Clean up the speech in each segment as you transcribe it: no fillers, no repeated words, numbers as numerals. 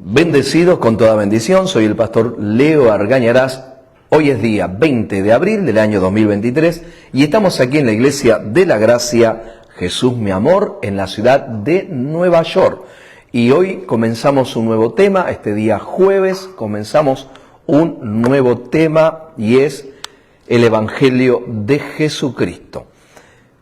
Bendecidos con toda bendición, soy el pastor Leo Argañarás. Hoy es día 20 de abril del año 2023 y estamos aquí en la Iglesia de la Gracia Jesús mi amor en la ciudad de Nueva York. Y hoy comenzamos un nuevo tema, este día jueves comenzamos un nuevo tema y es el Evangelio de Jesucristo.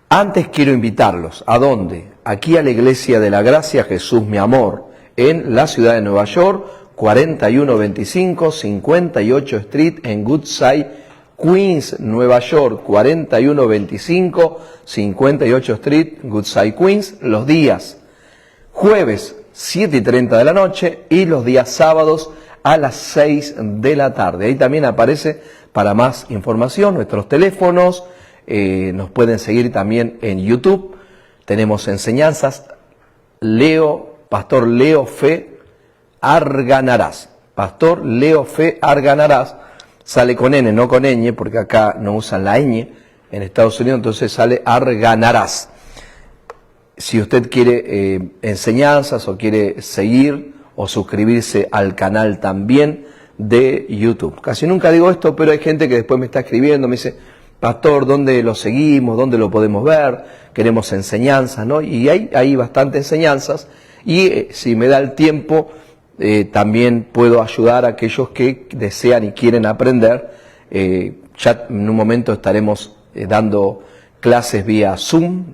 Antes quiero invitarlos, ¿a dónde? Aquí a la Iglesia de la Gracia Jesús mi amor, en la ciudad de Nueva York, 4125 58 Street en Woodside, Queens, Nueva York, 4125 58 Street, Woodside, Queens, los días jueves 7:30 de la noche y los días sábados a las 6 de la tarde. Ahí también aparece para más información nuestros teléfonos, nos pueden seguir también en YouTube, tenemos enseñanzas, Pastor Leo Fe Arganarás. Pastor Leo Fe Arganarás. Sale con N, no con ñ, porque acá no usan la ñ en Estados Unidos, entonces sale Arganarás. Si usted quiere enseñanzas o quiere seguir o suscribirse al canal también de YouTube. Casi nunca digo esto, pero hay gente que después me está escribiendo, me dice, Pastor, ¿dónde lo seguimos? ¿Dónde lo podemos ver? Queremos enseñanzas, ¿no? Y hay bastantes enseñanzas. Y si me da el tiempo, también puedo ayudar a aquellos que desean y quieren aprender. Ya en un momento estaremos dando clases vía Zoom,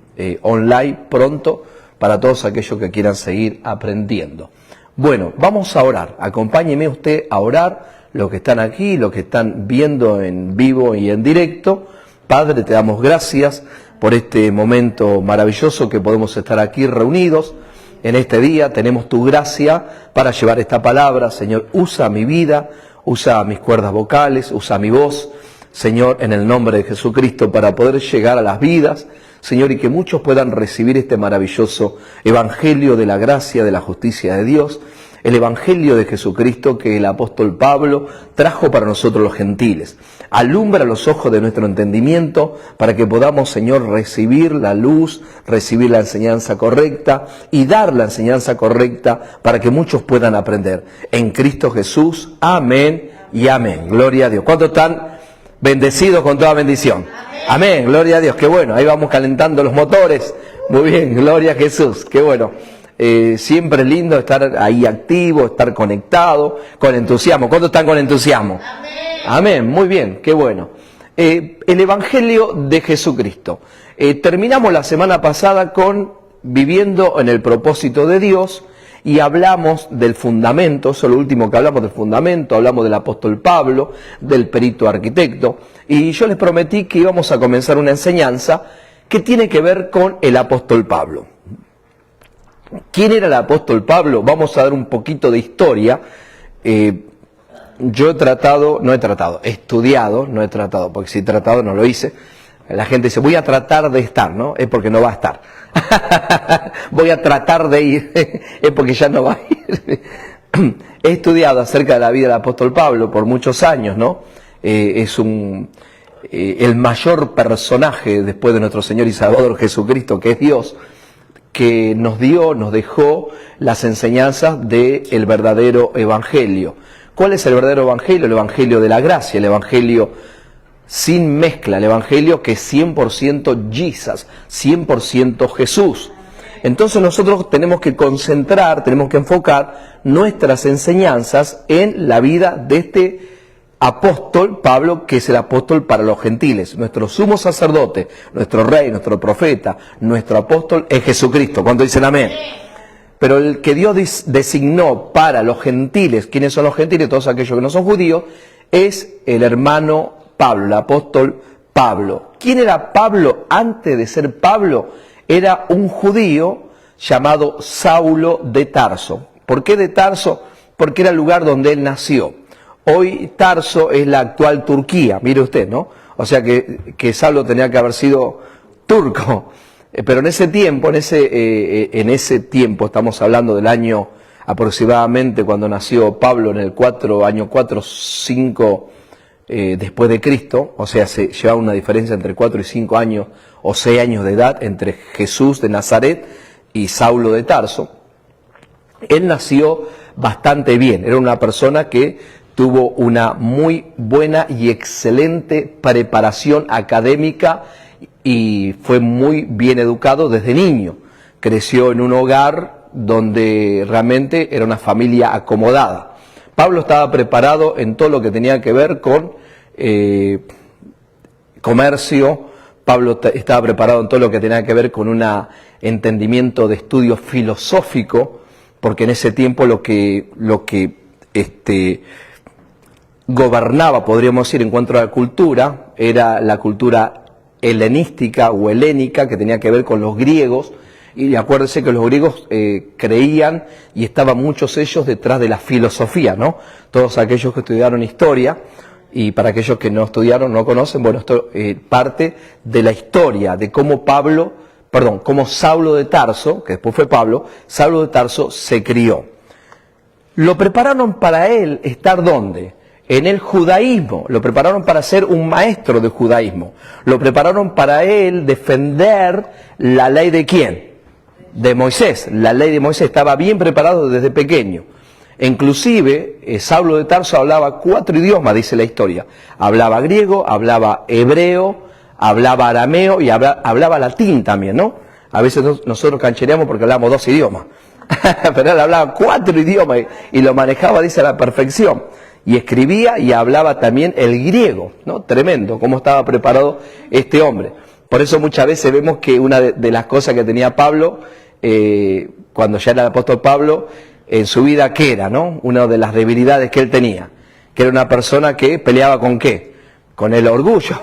online pronto, para todos aquellos que quieran seguir aprendiendo. Bueno, vamos a orar. Acompáñeme usted a orar, los que están aquí, los que están viendo en vivo y en directo. Padre, te damos gracias por este momento maravilloso que podemos estar aquí reunidos. En este día tenemos tu gracia para llevar esta palabra. Señor, usa mi vida, usa mis cuerdas vocales, usa mi voz, Señor, en el nombre de Jesucristo, para poder llegar a las vidas, Señor, y que muchos puedan recibir este maravilloso Evangelio de la gracia, de la justicia de Dios, el Evangelio de Jesucristo que el apóstol Pablo trajo para nosotros los gentiles. Alumbra los ojos de nuestro entendimiento para que podamos, Señor, recibir la luz, recibir la enseñanza correcta y dar la enseñanza correcta para que muchos puedan aprender. En Cristo Jesús, amén y amén. Gloria a Dios. ¿Cuántos están bendecidos con toda bendición? Amén, gloria a Dios. Qué bueno, ahí vamos calentando los motores. Muy bien, gloria a Jesús. Qué bueno. Siempre es lindo estar ahí activo, estar conectado, con entusiasmo. ¿Cuántos están con entusiasmo? Amén. Amén, muy bien, qué bueno. El Evangelio de Jesucristo. Terminamos la semana pasada con viviendo en el propósito de Dios y hablamos del fundamento, eso es lo último que hablamos del fundamento, hablamos del apóstol Pablo, del perito arquitecto, y yo les prometí que íbamos a comenzar una enseñanza que tiene que ver con el apóstol Pablo. ¿Quién era el apóstol Pablo? Vamos a dar un poquito de historia. Yo he estudiado, porque si he tratado no lo hice. La gente dice, voy a tratar de estar, ¿no? Es porque no va a estar. Voy a tratar de ir, es porque ya no va a ir. He estudiado acerca de la vida del apóstol Pablo por muchos años, ¿no? Es el mayor personaje después de nuestro Señor y Salvador Jesucristo, que es Dios, que nos dejó las enseñanzas del verdadero evangelio. ¿Cuál es el verdadero evangelio? El evangelio de la gracia, el evangelio sin mezcla, el evangelio que es 100% Jesus, 100% Jesús. Entonces nosotros tenemos que concentrar, tenemos que enfocar nuestras enseñanzas en la vida de este apóstol Pablo, que es el apóstol para los gentiles. Nuestro sumo sacerdote, nuestro rey, nuestro profeta, nuestro apóstol es Jesucristo. ¿Cuántos dicen amén? Pero el que Dios designó para los gentiles, ¿quiénes son los gentiles? Todos aquellos que no son judíos, es el hermano Pablo, el apóstol Pablo. ¿Quién era Pablo antes de ser Pablo? Era un judío llamado Saulo de Tarso. ¿Por qué de Tarso? Porque era el lugar donde él nació. Hoy Tarso es la actual Turquía, mire usted, ¿no? O sea que Saulo tenía que haber sido turco. Pero en ese tiempo, estamos hablando del año aproximadamente cuando nació Pablo, en el año 4, 5 después de Cristo, o sea, se llevaba una diferencia entre 4 y 5 años o 6 años de edad entre Jesús de Nazaret y Saulo de Tarso. Él nació bastante bien, era una persona que tuvo una muy buena y excelente preparación académica y fue muy bien educado desde niño. Creció en un hogar donde realmente era una familia acomodada. Pablo estaba preparado en todo lo que tenía que ver con comercio. Pablo estaba preparado en todo lo que tenía que ver con un entendimiento de estudio filosófico, porque en ese tiempo lo que gobernaba, podríamos decir, en cuanto a la cultura, era la cultura helenística o helénica, que tenía que ver con los griegos. Y acuérdense que los griegos creían, y estaban muchos ellos detrás de la filosofía, ¿no? Todos aquellos que estudiaron historia, y para aquellos que no estudiaron, no conocen, bueno, esto parte de la historia, de cómo cómo Saulo de Tarso, que después fue Pablo, Saulo de Tarso se crió. Lo prepararon para él estar ¿dónde? En el judaísmo. Lo prepararon para ser un maestro de judaísmo. Lo prepararon para él defender la ley de ¿quién? De Moisés. La ley de Moisés. Estaba bien preparado desde pequeño. Inclusive, Saulo de Tarso hablaba 4 idiomas, dice la historia. Hablaba griego, hablaba hebreo, hablaba arameo y hablaba latín también, ¿no? A veces nosotros canchereamos porque hablamos 2 idiomas. Pero él hablaba 4 idiomas y lo manejaba, dice, a la perfección. Y escribía y hablaba también el griego, ¿no? Tremendo, cómo estaba preparado este hombre. Por eso muchas veces vemos que una de las cosas que tenía Pablo, cuando ya era el apóstol Pablo, en su vida, ¿qué era, no? Una de las debilidades que él tenía, que era una persona que peleaba ¿con qué? Con el orgullo.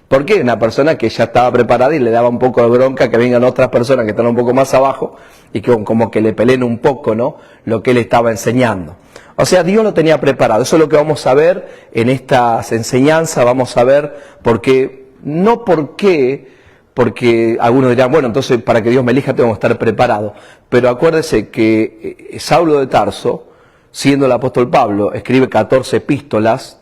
¿Por qué? Una persona que ya estaba preparada y le daba un poco de bronca que vengan otras personas que están un poco más abajo y que como que le peleen un poco, ¿no? Lo que él estaba enseñando. O sea, Dios lo tenía preparado. Eso es lo que vamos a ver en estas enseñanzas. Vamos a ver porque algunos dirán, bueno, entonces para que Dios me elija tengo que estar preparado. Pero acuérdese que Saulo de Tarso, siendo el apóstol Pablo, escribe 14 epístolas.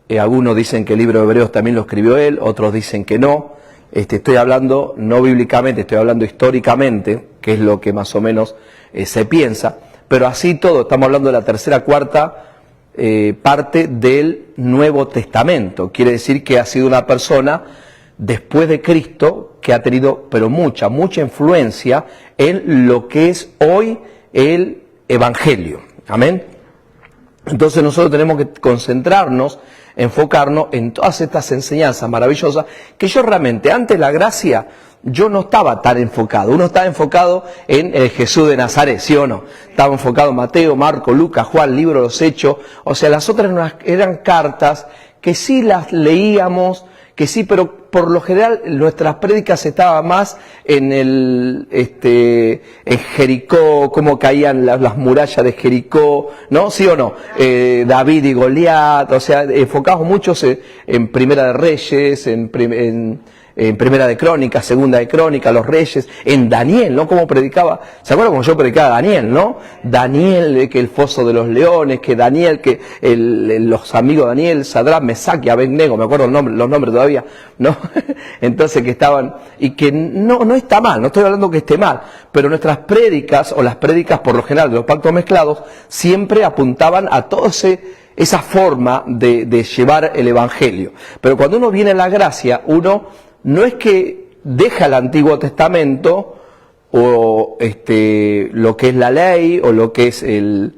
Algunos dicen que el libro de Hebreos también lo escribió él, otros dicen que no. Estoy hablando no bíblicamente, estoy hablando históricamente, que es lo que más o menos se piensa. Pero así todo, estamos hablando de la tercera, cuarta parte del Nuevo Testamento. Quiere decir que ha sido una persona después de Cristo que ha tenido, pero mucha influencia en lo que es hoy el Evangelio. Amén. Entonces nosotros tenemos que concentrarnos, enfocarnos en todas estas enseñanzas maravillosas, que yo realmente, antes de la gracia, yo no estaba tan enfocado. Uno estaba enfocado en el Jesús de Nazaret, ¿sí o no? Estaba enfocado en Mateo, Marco, Lucas, Juan, libro de los Hechos. O sea, las otras eran cartas que sí las leíamos, que sí, pero por lo general nuestras prédicas estaban más en en Jericó, cómo caían las murallas de Jericó, ¿no? ¿Sí o no? David y Goliat, o sea, enfocados muchos en Primera de Reyes, en Primera de Crónicas, Segunda de Crónicas, los Reyes, en Daniel, ¿no? Cómo predicaba. ¿Se acuerdan cuando yo predicaba Daniel, no? Daniel, que el foso de los leones, que Daniel, que los amigos de Daniel, Sadrach, Mesach y Abednego, me acuerdo los nombres todavía, ¿no? Entonces que estaban, y que no está mal, no estoy hablando que esté mal, pero nuestras prédicas, o las prédicas por lo general de los pactos mezclados, siempre apuntaban a todo esa forma de llevar el Evangelio. Pero cuando uno viene a la gracia, uno no es que deja el Antiguo Testamento o lo que es la ley o lo que es el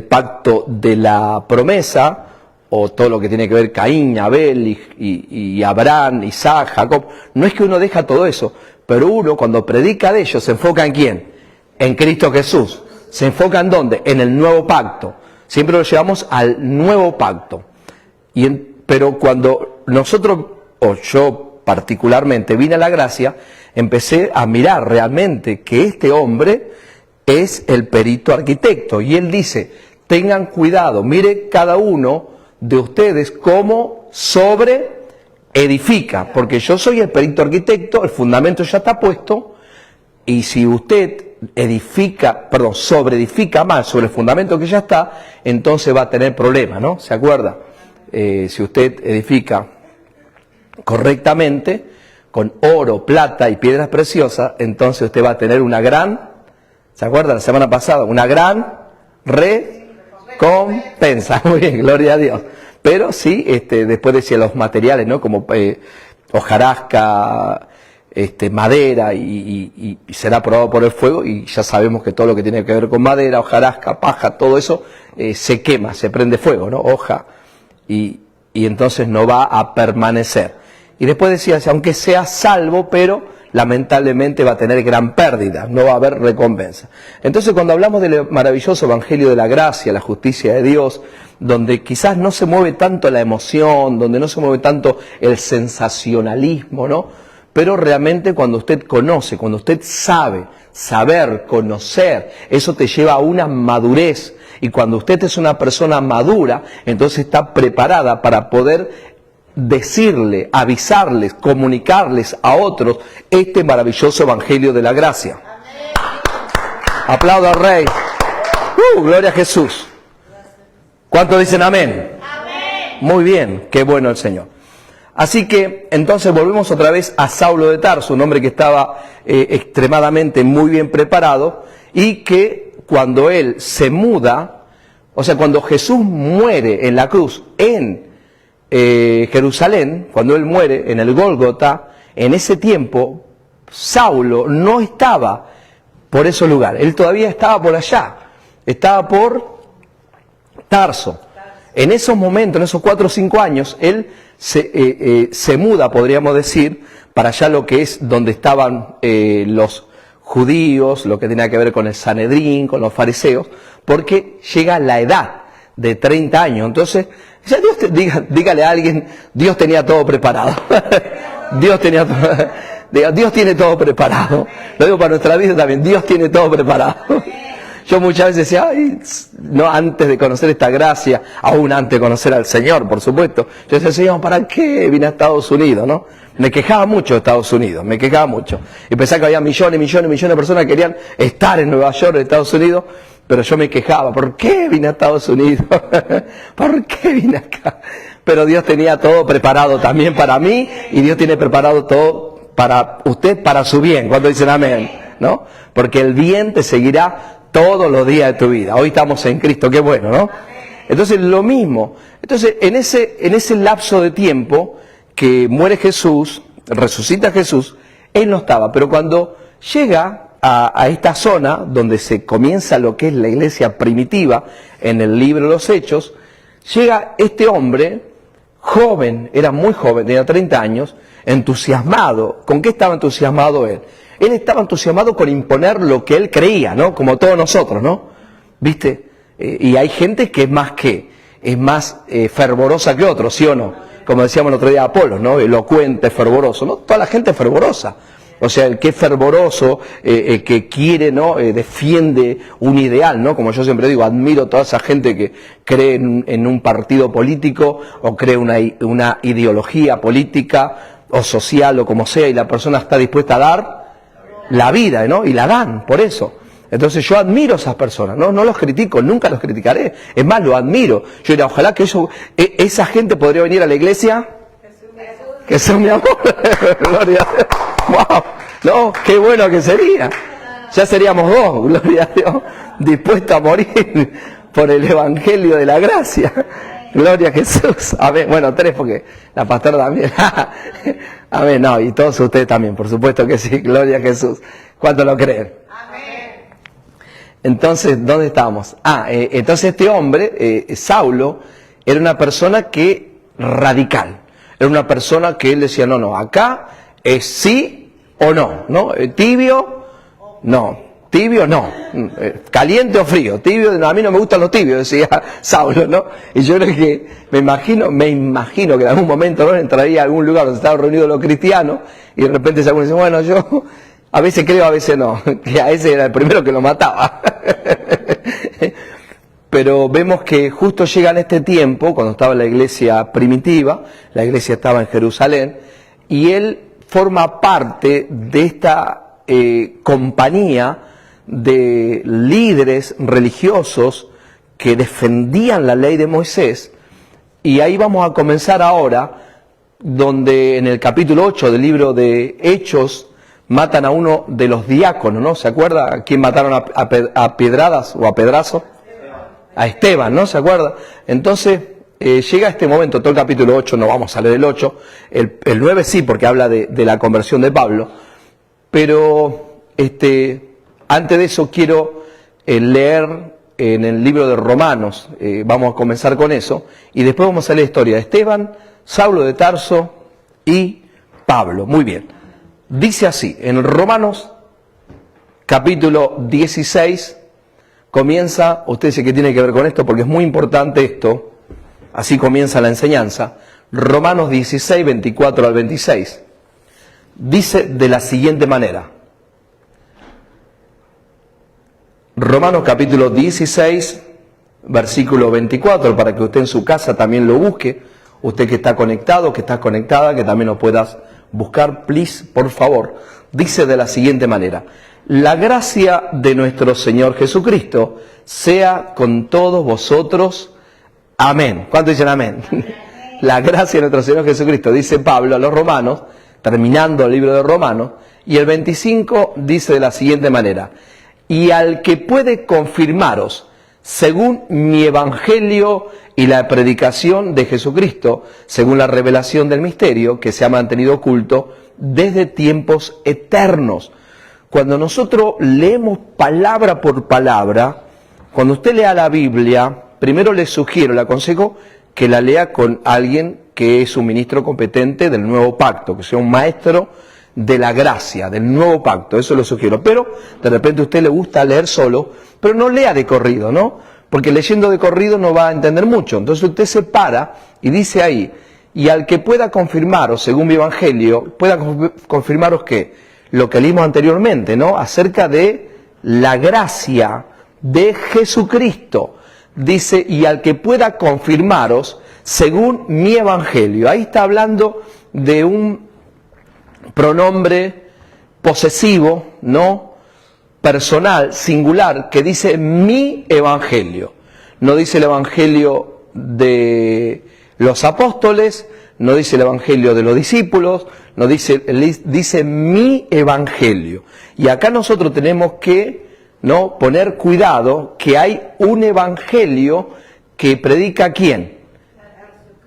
pacto de la promesa o todo lo que tiene que ver Caín, Abel y Abraham, Isaac, Jacob. No es que uno deja todo eso, pero uno cuando predica de ellos se enfoca en ¿quién? En Cristo Jesús. ¿Se enfoca en dónde? En el nuevo pacto. Siempre lo llevamos al nuevo pacto. Pero cuando nosotros, o yo particularmente, vine a la gracia, empecé a mirar realmente que este hombre es el perito arquitecto. Y él dice, tengan cuidado, mire cada uno de ustedes cómo sobre edifica, porque yo soy el perito arquitecto, el fundamento ya está puesto, y si usted sobre edifica mal sobre el fundamento que ya está, entonces va a tener problemas, ¿no? ¿Se acuerda? Si usted edifica correctamente, con oro, plata y piedras preciosas, entonces usted va a tener una gran ¿Se acuerdan la semana pasada? Una gran recompensa. Muy bien, gloria a Dios. Pero sí, después decía los materiales, ¿no? Como hojarasca, madera y será probado por el fuego, y ya sabemos que todo lo que tiene que ver con madera, hojarasca, paja, todo eso se quema, se prende fuego, ¿no? Hoja, y entonces no va a permanecer. Y después decía, aunque sea salvo, pero lamentablemente va a tener gran pérdida, no va a haber recompensa. Entonces, cuando hablamos del maravilloso evangelio de la gracia, la justicia de Dios, donde quizás no se mueve tanto la emoción, donde no se mueve tanto el sensacionalismo, ¿no? Pero realmente cuando usted conoce, cuando usted saber, conocer, eso te lleva a una madurez. Y cuando usted es una persona madura, entonces está preparada para poder decirle, avisarles, comunicarles a otros este maravilloso evangelio de la gracia. Aplaudo al Rey. Gloria a Jesús. ¿Cuántos dicen amén? Amén. Muy bien, qué bueno el Señor. Así que entonces volvemos otra vez a Saulo de Tarso, un hombre que estaba extremadamente muy bien preparado, y que cuando él se muda, o sea, cuando Jesús muere en la cruz en Jerusalén, cuando él muere en el Gólgota, en ese tiempo Saulo no estaba por ese lugar, él todavía estaba por allá, estaba por Tarso. En esos momentos, en esos 4 o 5 años, él se muda, podríamos decir, para allá, lo que es donde estaban los judíos, lo que tenía que ver con el Sanedrín, con los fariseos, porque llega la edad de 30 años. Entonces, ya dígale a alguien, Dios tenía todo preparado. Dios tiene todo preparado. Lo digo para nuestra vida también, Dios tiene todo preparado. Yo muchas veces decía, ay, no, antes de conocer esta gracia, aún antes de conocer al Señor, por supuesto, yo decía, Señor, ¿para qué vine a Estados Unidos, no? Me quejaba mucho de Estados Unidos, me quejaba mucho. Y pensaba que había millones de personas que querían estar en Nueva York, en Estados Unidos, pero yo me quejaba, ¿por qué vine a Estados Unidos? ¿Por qué vine acá? Pero Dios tenía todo preparado también para mí, y Dios tiene preparado todo para usted, para su bien. ¿Cuándo dicen amén? ¿No? Porque el bien te seguirá todos los días de tu vida. Hoy estamos en Cristo, qué bueno, ¿no? Entonces, lo mismo. Entonces, en ese lapso de tiempo que muere Jesús, resucita Jesús, él no estaba. Pero cuando llega a esta zona donde se comienza lo que es la iglesia primitiva, en el libro de los Hechos, llega este hombre, joven, era muy joven, tenía 30 años, entusiasmado. ¿Con qué estaba entusiasmado él? Él estaba entusiasmado con imponer lo que él creía, ¿no? Como todos nosotros, ¿no? ¿Viste? Y hay gente que es más fervorosa que otros, ¿sí o no? Como decíamos el otro día Apolo, ¿no? Elocuente, fervoroso, ¿no? Toda la gente es fervorosa. O sea, el que es fervoroso, que quiere, ¿no? Defiende un ideal, ¿no? Como yo siempre digo, admiro a toda esa gente que cree en un partido político, o cree una ideología política o social o como sea, y la persona está dispuesta a dar la vida, ¿no? Y la dan, por eso. Entonces yo admiro a esas personas, no los critico, nunca los criticaré. Es más, lo admiro. Yo diría, ojalá que esa gente podría venir a la iglesia. Jesús, mi amor. Gloria a Dios. Wow. No, qué bueno que sería. Ya seríamos 2, gloria a Dios, dispuestos a morir por el evangelio de la gracia. Gloria a Jesús. Amén. Bueno, 3 porque la pastora también. Amén. No, y todos ustedes también, por supuesto que sí. Gloria a Jesús. ¿Cuánto lo creen? Amén. Entonces, ¿dónde estamos? Entonces este hombre, Saulo, era una persona radical. Era una persona que él decía, no, acá es sí o no, ¿no? Tibio, no. Tibio no, caliente o frío, tibio, a mí no me gustan los tibios, decía Saulo, ¿no? Y yo creo que me imagino que en algún momento, ¿no?, entraría a algún lugar donde estaban reunidos los cristianos, y de repente alguno dice, bueno, yo a veces creo, a veces no, que a ese era el primero que lo mataba. Pero vemos que justo llega en este tiempo, cuando estaba la iglesia primitiva, la iglesia estaba en Jerusalén, y él forma parte de esta compañía de líderes religiosos que defendían la ley de Moisés. Y ahí vamos a comenzar ahora, donde en el capítulo 8 del libro de Hechos matan a uno de los diáconos, ¿no? ¿Se acuerda a quién mataron a piedradas o a pedrazo? A Esteban, ¿no? ¿Se acuerda? Entonces, llega este momento, todo el capítulo 8, no vamos a leer el 8, el 9 sí, porque habla de la conversión de Pablo, pero antes de eso quiero leer en el libro de Romanos, vamos a comenzar con eso, y después vamos a leer la historia de Esteban, Saulo de Tarso y Pablo. Muy bien, dice así, en Romanos capítulo 16, comienza, usted dice que tiene que ver con esto, porque es muy importante esto, así comienza la enseñanza, Romanos 16, 24 al 26, dice de la siguiente manera, Romanos capítulo 16, versículo 24, para que usted en su casa también lo busque, usted que está conectado, que está conectada, que también lo puedas buscar, please, por favor, dice de la siguiente manera, la gracia de nuestro Señor Jesucristo sea con todos vosotros, amén. ¿Cuántos dicen amén? La gracia de nuestro Señor Jesucristo, dice Pablo a los romanos, terminando el libro de Romanos, y el 25 dice de la siguiente manera, y al que puede confirmaros, según mi evangelio y la predicación de Jesucristo, según la revelación del misterio que se ha mantenido oculto desde tiempos eternos. Cuando nosotros leemos palabra por palabra, cuando usted lea la Biblia, primero le sugiero, le aconsejo que la lea con alguien que es un ministro competente del nuevo pacto, que sea un maestro de la gracia, del nuevo pacto, eso lo sugiero. Pero de repente a usted le gusta leer solo, pero no lea de corrido, ¿no? Porque leyendo de corrido no va a entender mucho. Entonces usted se para y dice ahí, y al que pueda confirmaros, según mi evangelio, pueda confirmaros que lo que leímos anteriormente, ¿no? Acerca de la gracia de Jesucristo. Dice, y al que pueda confirmaros, según mi evangelio. Ahí está hablando de un pronombre posesivo, ¿no? Personal, singular, que dice mi evangelio. No dice el evangelio de los apóstoles, no dice el evangelio de los discípulos, no dice mi evangelio. Y acá nosotros tenemos que, ¿no?, poner cuidado que hay un evangelio que predica ¿quién?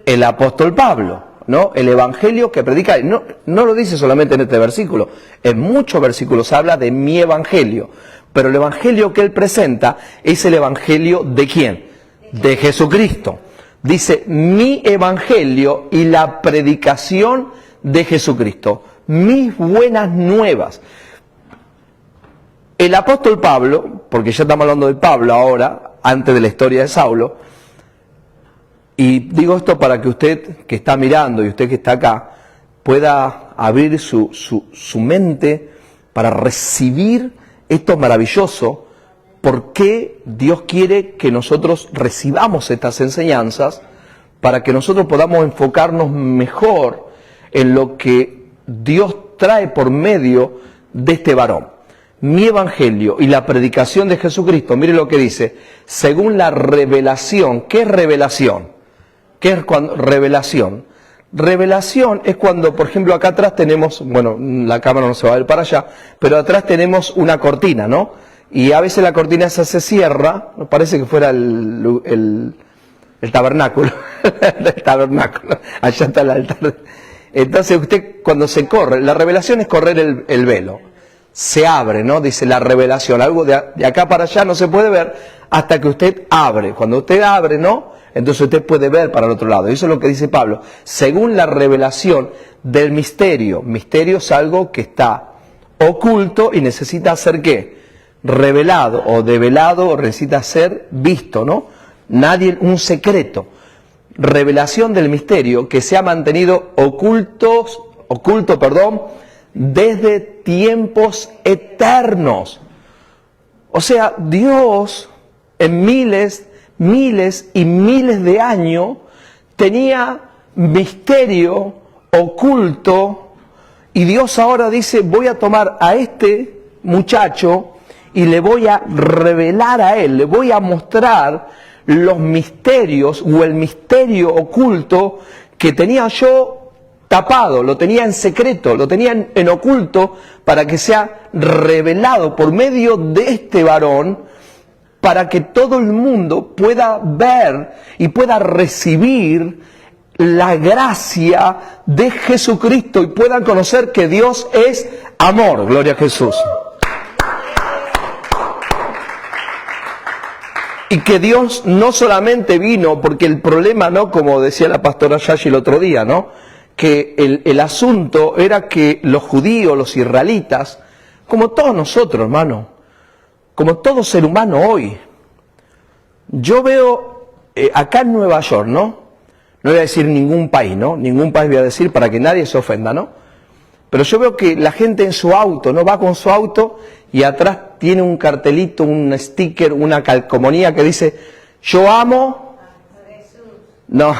El apóstol Pablo, ¿no? El evangelio que predica, no lo dice solamente en este versículo, en muchos versículos habla de mi evangelio, pero el evangelio que él presenta es el evangelio de ¿quién? De Jesucristo. Dice mi evangelio y la predicación de Jesucristo, mis buenas nuevas. El apóstol Pablo, porque ya estamos hablando de Pablo ahora, antes de la historia de Saulo, y digo esto para que usted que está mirando y usted que está acá pueda abrir su mente para recibir esto maravilloso, porque Dios quiere que nosotros recibamos estas enseñanzas para que nosotros podamos enfocarnos mejor en lo que Dios trae por medio de este varón. Mi evangelio y la predicación de Jesucristo, mire lo que dice, según la revelación. ¿Qué es revelación? ¿Qué es revelación? Revelación es cuando, por ejemplo, acá atrás tenemos, bueno, la cámara no se va a ver para allá, pero atrás tenemos una cortina, ¿no? Y a veces la cortina esa se cierra, parece que fuera el tabernáculo, el tabernáculo, allá está el altar. Entonces usted cuando se corre, la revelación es correr el velo, se abre, ¿no? Dice la revelación, algo de acá para allá no se puede ver hasta que usted abre. Cuando usted abre, ¿no?, entonces usted puede ver para el otro lado. Y eso es lo que dice Pablo, según la revelación del misterio. Misterio es algo que está oculto y necesita ser ¿qué? Revelado o develado, o necesita ser visto, ¿no? Nadie, un secreto. Revelación del misterio que se ha mantenido oculto, desde tiempos eternos. O sea, Dios en miles y miles de años tenía misterio oculto, y Dios ahora dice, voy a tomar a este muchacho y le voy a revelar a él, le voy a mostrar los misterios o el misterio oculto que tenía yo tapado, lo tenía en secreto, lo tenía en oculto, para que sea revelado por medio de este varón, para que todo el mundo pueda ver y pueda recibir la gracia de Jesucristo y puedan conocer que Dios es amor. Gloria a Jesús. Y que Dios no solamente vino, porque el problema, ¿no?, como decía la pastora Yashi el otro día, ¿no?, que el asunto era que los judíos, los israelitas, como todos nosotros, hermano, como todo ser humano hoy, yo veo acá en Nueva York, ¿no?, no voy a decir ningún país, ¿no?, ningún país voy a decir para que nadie se ofenda, ¿no?, pero yo veo que la gente en su auto, ¿no?, va con su auto y atrás tiene un cartelito, un sticker, una calcomanía que dice, yo amo a Jesús. No.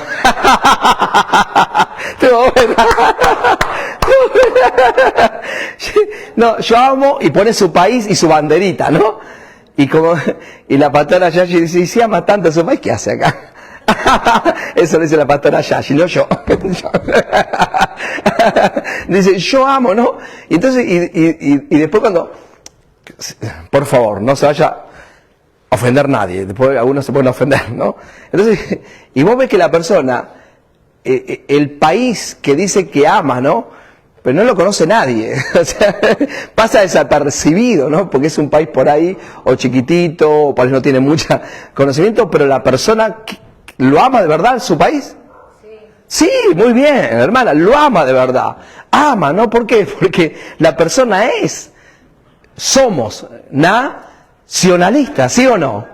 No, yo amo, y pone su país y su banderita, ¿no? Y la pastora Yashi dice, y si ama tanto a su país, ¿qué hace acá? Eso lo dice la pastora Yashi, no yo. Dice, yo amo, ¿no? Y entonces, y después cuando, por favor, no se vaya a ofender nadie, después algunos se pueden ofender, ¿no? Entonces, y vos ves que la persona, el país que dice que ama, ¿no?, pero no lo conoce nadie, o sea, pasa desapercibido, ¿no?, porque es un país por ahí, o chiquitito, o por ahí no tiene mucho conocimiento, pero la persona lo ama de verdad su país. Sí, muy bien, hermana, lo ama de verdad. Ama, ¿no? ¿Por qué? Porque la persona somos nacionalistas, ¿sí o no?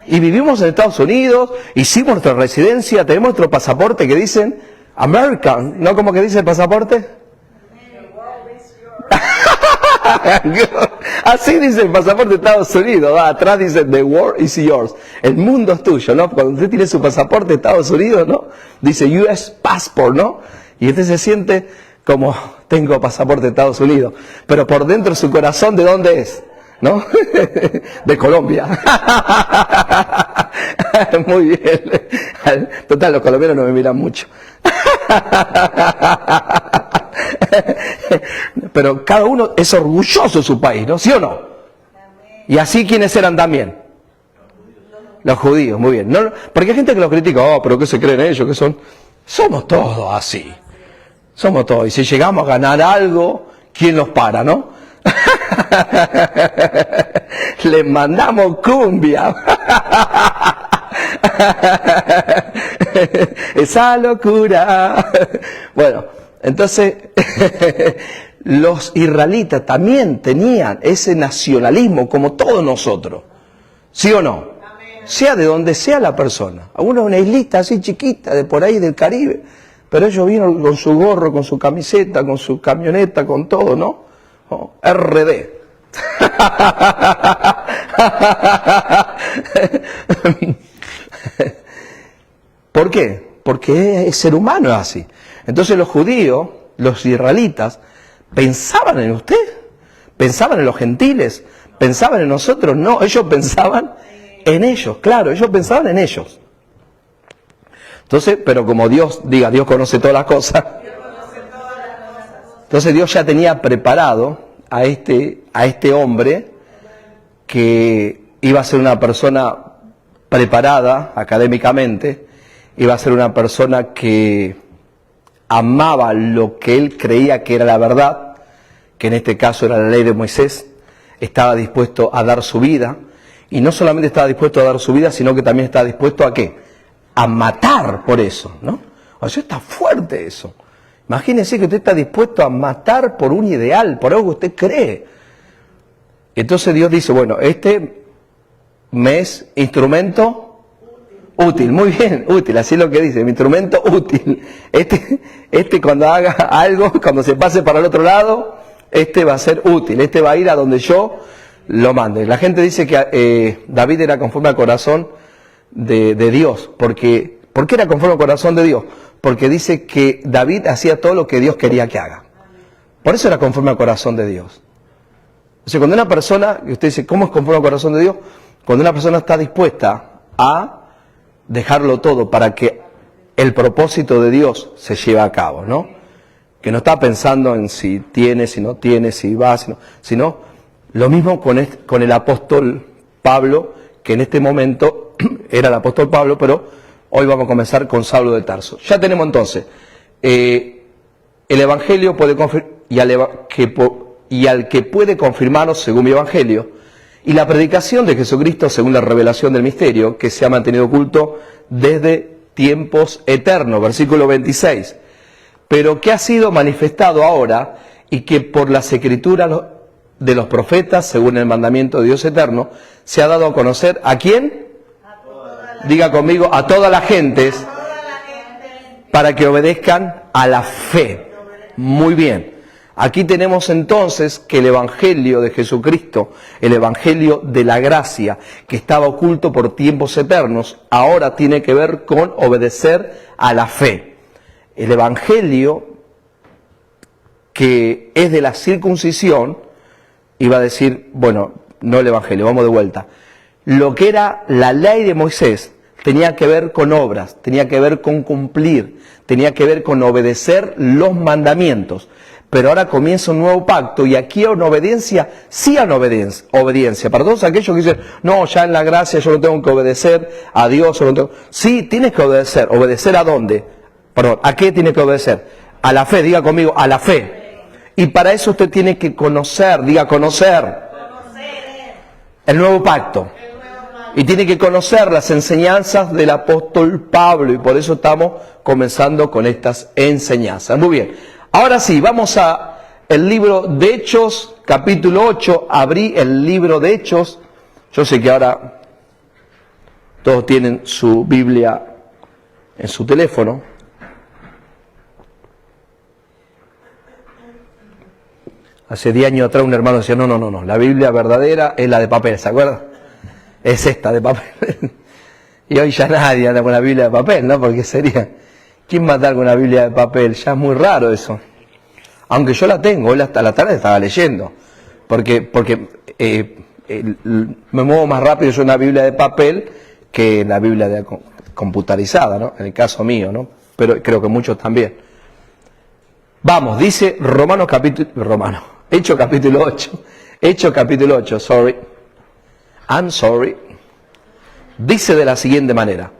Y vivimos en Estados Unidos, hicimos nuestra residencia, tenemos nuestro pasaporte que dicen American, ¿no? ¿Cómo que dice el pasaporte? Así dice el pasaporte de Estados Unidos, ¿no? Atrás dice the world is yours, el mundo es tuyo, ¿no? Cuando usted tiene su pasaporte de Estados Unidos, ¿no?, dice US passport, ¿no? Y usted se siente como, tengo pasaporte de Estados Unidos, pero por dentro su corazón, ¿de dónde es? ¿No? De Colombia. Muy bien. Total, los colombianos no me miran mucho. Pero cada uno es orgulloso de su país, ¿no? ¿Sí o no? Y así, ¿quiénes eran también? Los judíos, muy bien. No, porque hay gente que los critica, pero ¿qué se creen ellos? ¿Qué son? Somos todos así. Somos todos. Y si llegamos a ganar algo, ¿quién nos para, no? Les mandamos cumbia. Esa locura. Bueno, entonces los israelitas también tenían ese nacionalismo como todos nosotros. ¿Sí o no? Sea de donde sea la persona. Algunos una islita así chiquita, de por ahí del Caribe, pero ellos vino con su gorro, con su camiseta, con su camioneta, con todo, ¿no? Oh, RD. ¿Por qué? Porque el ser humano es así. Entonces los judíos, los israelitas, pensaban en usted, pensaban en los gentiles, pensaban en nosotros. No, ellos pensaban en ellos, claro, ellos pensaban en ellos. Entonces, pero como Dios conoce todas las cosas. Entonces Dios ya tenía preparado a este hombre que iba a ser una persona preparada académicamente, iba a ser una persona que amaba lo que él creía que era la verdad, que en este caso era la ley de Moisés, estaba dispuesto a dar su vida, y no solamente estaba dispuesto a dar su vida, sino que también estaba dispuesto a ¿qué? A matar por eso, ¿no? O sea, está fuerte eso. Imagínese que usted está dispuesto a matar por un ideal, por algo que usted cree. Entonces Dios dice, bueno, este me es instrumento útil, muy bien, útil, así es lo que dice, mi instrumento útil. Este cuando haga algo, cuando se pase para el otro lado, este va a ser útil, este va a ir a donde yo lo mande. La gente dice que David era conforme al corazón de Dios. ¿Por qué era conforme al corazón de Dios? Porque dice que David hacía todo lo que Dios quería que haga. Por eso era conforme al corazón de Dios. O sea, cuando una persona, y usted dice, ¿cómo es conforme al corazón de Dios? Cuando una persona está dispuesta a dejarlo todo para que el propósito de Dios se lleve a cabo, ¿no? que no está pensando en si tiene, si no tiene, si va, si no, sino lo mismo con el apóstol Pablo, que en este momento era el apóstol Pablo, pero hoy vamos a comenzar con Saulo de Tarso. Ya tenemos entonces, el Evangelio puede y al que puede confirmarnos según mi Evangelio, y la predicación de Jesucristo según la revelación del misterio, que se ha mantenido oculto desde tiempos eternos, versículo 26, pero que ha sido manifestado ahora y que por las escrituras de los profetas, según el mandamiento de Dios eterno, se ha dado a conocer ¿a quién? Diga conmigo, a todas las gentes, para que obedezcan a la fe. Muy bien. Aquí tenemos entonces que el Evangelio de Jesucristo, el Evangelio de la gracia, que estaba oculto por tiempos eternos, ahora tiene que ver con obedecer a la fe. El Evangelio que es de la circuncisión, iba a decir, bueno, no el Evangelio, vamos de vuelta. Lo que era la ley de Moisés tenía que ver con obras, tenía que ver con cumplir, tenía que ver con obedecer los mandamientos. Pero ahora comienza un nuevo pacto y aquí hay una obediencia, sí hay una obediencia. Para todos aquellos que dicen, no, ya en la gracia yo no tengo que obedecer a Dios. Sí, tienes que obedecer. ¿Obedecer a dónde? Perdón, ¿a qué tiene que obedecer? A la fe, diga conmigo, a la fe. Y para eso usted tiene que conocer, diga conocer el nuevo pacto. Y tiene que conocer las enseñanzas del apóstol Pablo y por eso estamos comenzando con estas enseñanzas. Muy bien. Ahora sí, vamos a el libro de Hechos, capítulo 8. Abrí el libro de Hechos. Yo sé que ahora todos tienen su Biblia en su teléfono. Hace 10 años atrás un hermano decía, no, la Biblia verdadera es la de papel, ¿se acuerdan? Es esta de papel. Y hoy ya nadie anda con la Biblia de papel, ¿no? Porque sería, ¿quién va a andar con una Biblia de papel? Ya es muy raro eso. Aunque yo la tengo, hoy hasta la tarde estaba leyendo. Porque me muevo más rápido yo en una Biblia de papel que en la Biblia computarizada, ¿no? En el caso mío, ¿no? Pero creo que muchos también. Vamos, dice Hechos capítulo 8. Hechos capítulo 8, I'm sorry. Dice de la siguiente manera.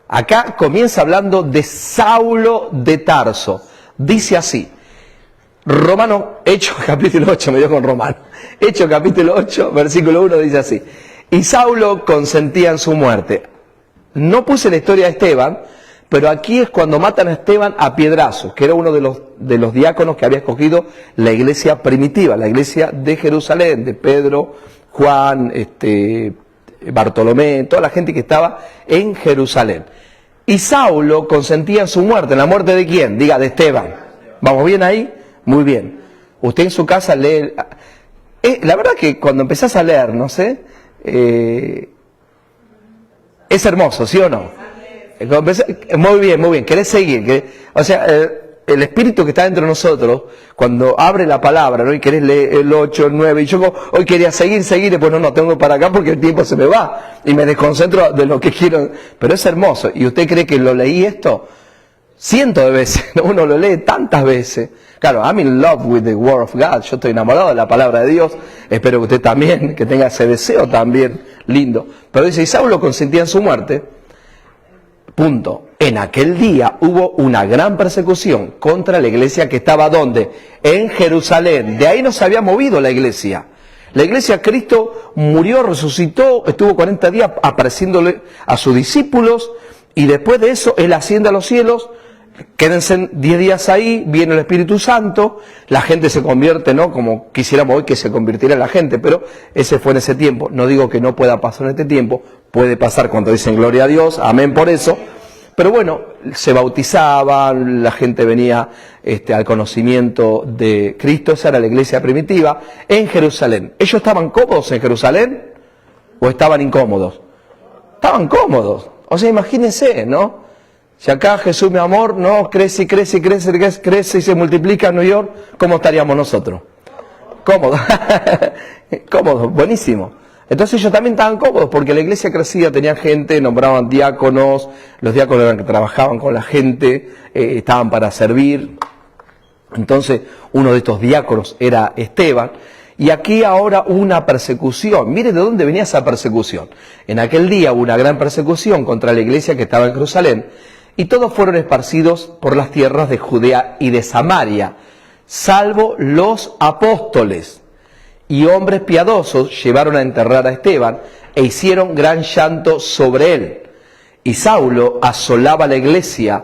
Acá comienza hablando de Saulo de Tarso. Dice así. Hechos capítulo 8, me dio con Romano. Hechos capítulo 8, versículo 1 dice así. Y Saulo consentía en su muerte. No puse la historia de Esteban, pero aquí es cuando matan a Esteban a piedrazos, que era uno de los diáconos que había escogido la iglesia primitiva, la iglesia de Jerusalén, de Pedro, Juan, Bartolomé, toda la gente que estaba en Jerusalén. Y Saulo consentía en su muerte. ¿En la muerte de quién? Diga, de Esteban. ¿Vamos bien ahí? Muy bien. Usted en su casa lee... la verdad que cuando empezás a leer, no sé, es hermoso, ¿sí o no? Muy bien. ¿Querés seguir? O sea, el espíritu que está dentro de nosotros, cuando abre la palabra, ¿no? Y querés leer el 8, el 9, y yo hoy quería seguir, y después no, tengo para acá porque el tiempo se me va, y me desconcentro de lo que quiero, pero es hermoso. ¿Y usted cree que lo leí esto? Cientos de veces, uno lo lee tantas veces. Claro, I'm in love with the word of God, yo estoy enamorado de la palabra de Dios, espero que usted también, que tenga ese deseo también lindo. Pero dice, y Saulo consentía en su muerte, punto. En aquel día hubo una gran persecución contra la iglesia que estaba ¿dónde? En Jerusalén. De ahí no se había movido la iglesia. La iglesia, Cristo murió, resucitó, estuvo 40 días apareciéndole a sus discípulos y después de eso Él asciende a los cielos. Quédense 10 días ahí, viene el Espíritu Santo, la gente se convierte, ¿no? Como quisiéramos hoy que se convirtiera la gente, pero ese fue en ese tiempo. No digo que no pueda pasar en este tiempo, puede pasar cuando dicen gloria a Dios, amén por eso. Pero bueno, se bautizaban, la gente venía al conocimiento de Cristo, esa era la iglesia primitiva, en Jerusalén. ¿Ellos estaban cómodos en Jerusalén o estaban incómodos? Estaban cómodos. O sea, imagínense, ¿no? Si acá Jesús, mi amor, no crece y se multiplica en New York, ¿cómo estaríamos nosotros? Cómodos. Cómodos, buenísimo. Entonces ellos también estaban cómodos porque la iglesia crecía, tenían gente, nombraban diáconos, los diáconos eran que trabajaban con la gente, estaban para servir. Entonces, uno de estos diáconos era Esteban, y aquí ahora una persecución. Mire de dónde venía esa persecución. En aquel día hubo una gran persecución contra la iglesia que estaba en Jerusalén, y todos fueron esparcidos por las tierras de Judea y de Samaria, salvo los apóstoles. Y hombres piadosos llevaron a enterrar a Esteban, e hicieron gran llanto sobre él. Y Saulo asolaba la iglesia,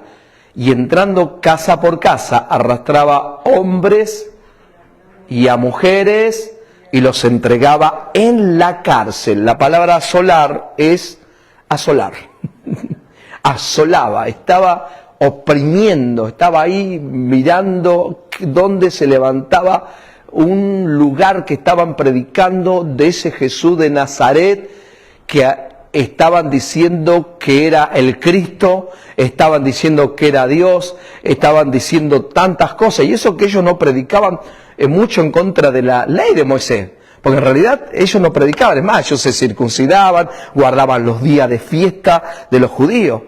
y entrando casa por casa, arrastraba hombres y a mujeres, y los entregaba en la cárcel. La palabra asolar es asolar. Asolaba, estaba oprimiendo, estaba ahí mirando dónde se levantaba un lugar que estaban predicando de ese Jesús de Nazaret, que estaban diciendo que era el Cristo, estaban diciendo que era Dios, estaban diciendo tantas cosas, y eso que ellos no predicaban mucho en contra de la ley de Moisés, porque en realidad ellos no predicaban, es más, ellos se circuncidaban, guardaban los días de fiesta de los judíos,